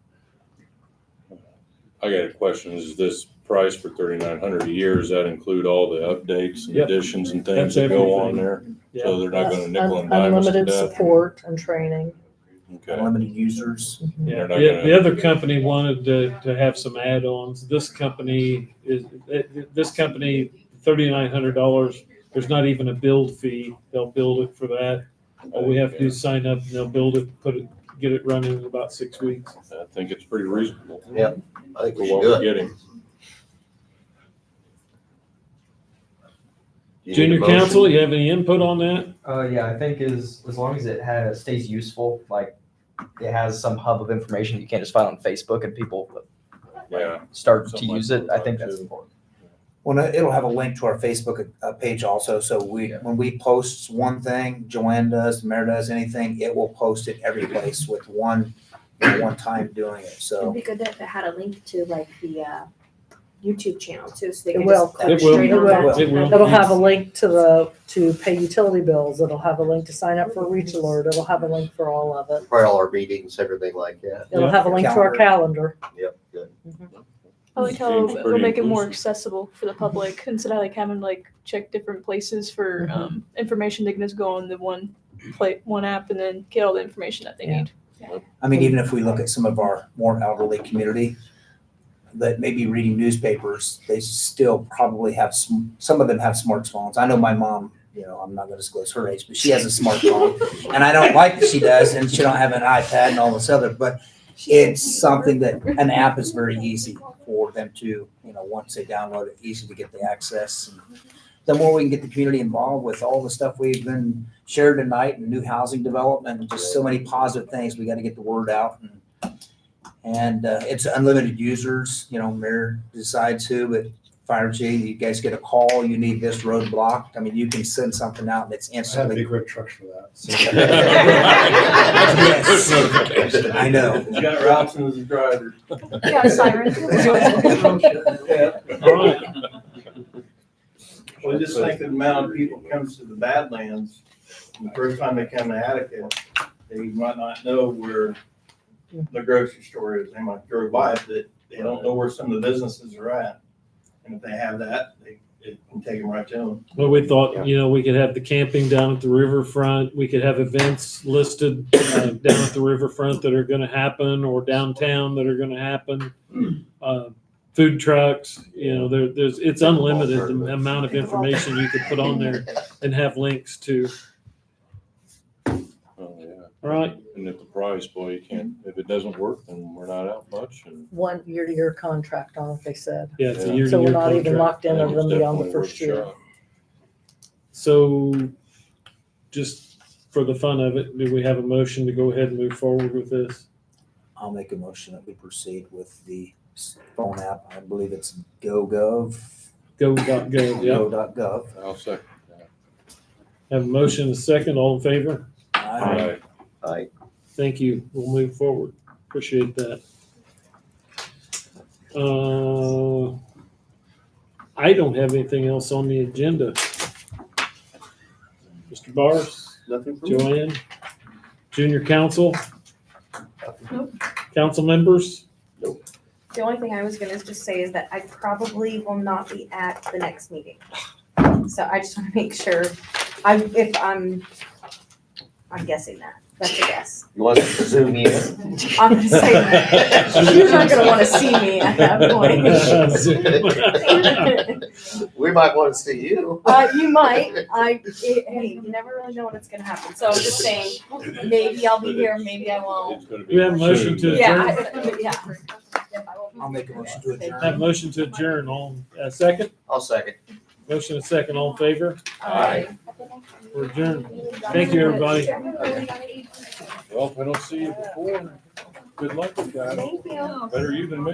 I got a question. Is this price for $3,900 a year. Does that include all the updates and Yep. additions and things That's that go on everything. there? Yeah. So they're not gonna nickel and dime us to Unlimited death? support and training. Okay. Unlimited users. Yeah, They're not the, gonna- the other company wanted to have some add-ons. This company $3,900, there's not even a build fee. They'll build it for that. All we have to do is sign up and they'll build it, get it running in about 6 weeks. I think it's pretty reasonable. Yep. I think For we should what do we're it. getting. You need a Junior motion? council, you have any input on that? Yeah, I think as long as it stays useful, like it has some hub of information, you can't just find on Facebook and people Yeah. start to Something use like it. I think that's too. important. Well, it'll have a link to our Facebook page also, so when we post one thing, Joanne does, the mayor does, anything, it will post it every place with one time doing it, It'd so. be good if it had a link to like the YouTube channel too, so they It can will. just click It will. straight on It that. will. It will. It'll have a link to pay utility bills. It'll have a link to sign up for a Reach Alert. It'll have a link for all of it. For all our meetings, everything like that. It'll have a link to our calendar. Yep, good. I like how Seems it'll pretty make it more inclusive. accessible for the public instead of like having to like check different places for information. They can just go on the one app and then get all the information that they need. I mean, even if we look at some of our more elderly community that may be reading newspapers, they still probably have some of them have smartphones. I know my mom, I'm not gonna disclose her age, but she has a smartphone. And I don't like that she does, and she don't have an iPad and all this other, but it's something that an app is very easy for them to, once they download it, easy to get the access. And the more we can get the community involved with all the stuff we've been shared tonight and new housing development and just so many positive things, we got to get the word out. And it's unlimited users, mayor decides who, but fire chief, you guys get a call, you need this road blocked. I mean, you can send something out and it's I have instantly. big red trucks for that. Yes. I know. He's got routes in his driver. Got a siren. All right. Well, just think of the amount of people comes to the Badlands, and the first time they come to Attica, they might not know where the grocery store is. They might drive by it, but they don't know where some of the businesses are at. And if they have that, it can take them right to them. Well, we thought, we could have the camping down at the riverfront. We could have events listed down at the riverfront that are going to happen, or downtown that are going to happen. Food trucks, it's unlimited the amount of information you could put on there and have links to. Oh, yeah. All right. And at the price, boy, you can't, if it doesn't work, then we're not out much. And 1 year-to-year contract on it, they said. Yeah, it's a Yeah. year-to-year So we're not even contract. locked in I think other it's than beyond the definitely worth first a year. shot. So just for the fun of it, do we have a motion to go ahead and move forward with this? I'll make a motion that we proceed with the phone app. I believe it's GoGov. Go.gov, yeah. Go.gov. I'll second that. Have a motion and a second, all in favor? Aye. Aye. Thank you. We'll move forward. Appreciate that. I don't have anything else on the agenda. Mr. Bars, Nothing from me. Joanne, junior council? Nope. Council members? The only thing I was gonna just say is that I probably will not be at the next meeting. So I just wanna make sure, I'm guessing that, that's a guess. You want us to zoom in? I'm gonna say, you're not gonna wanna see me at that point. We might want to see you. You might, hey, you never really know when it's gonna happen, so I'm just saying, maybe I'll be here, maybe I won't. It's gonna be We have a motion soon. to Yeah, adjourn. yeah. I'll make a motion to adjourn. Have a motion to adjourn, second? I'll second. Motion and second, all in favor? Aye. We're adjourned. Thank you, everybody. Well, if I don't see you before, good luck, you guys. Thank you. Better you than me.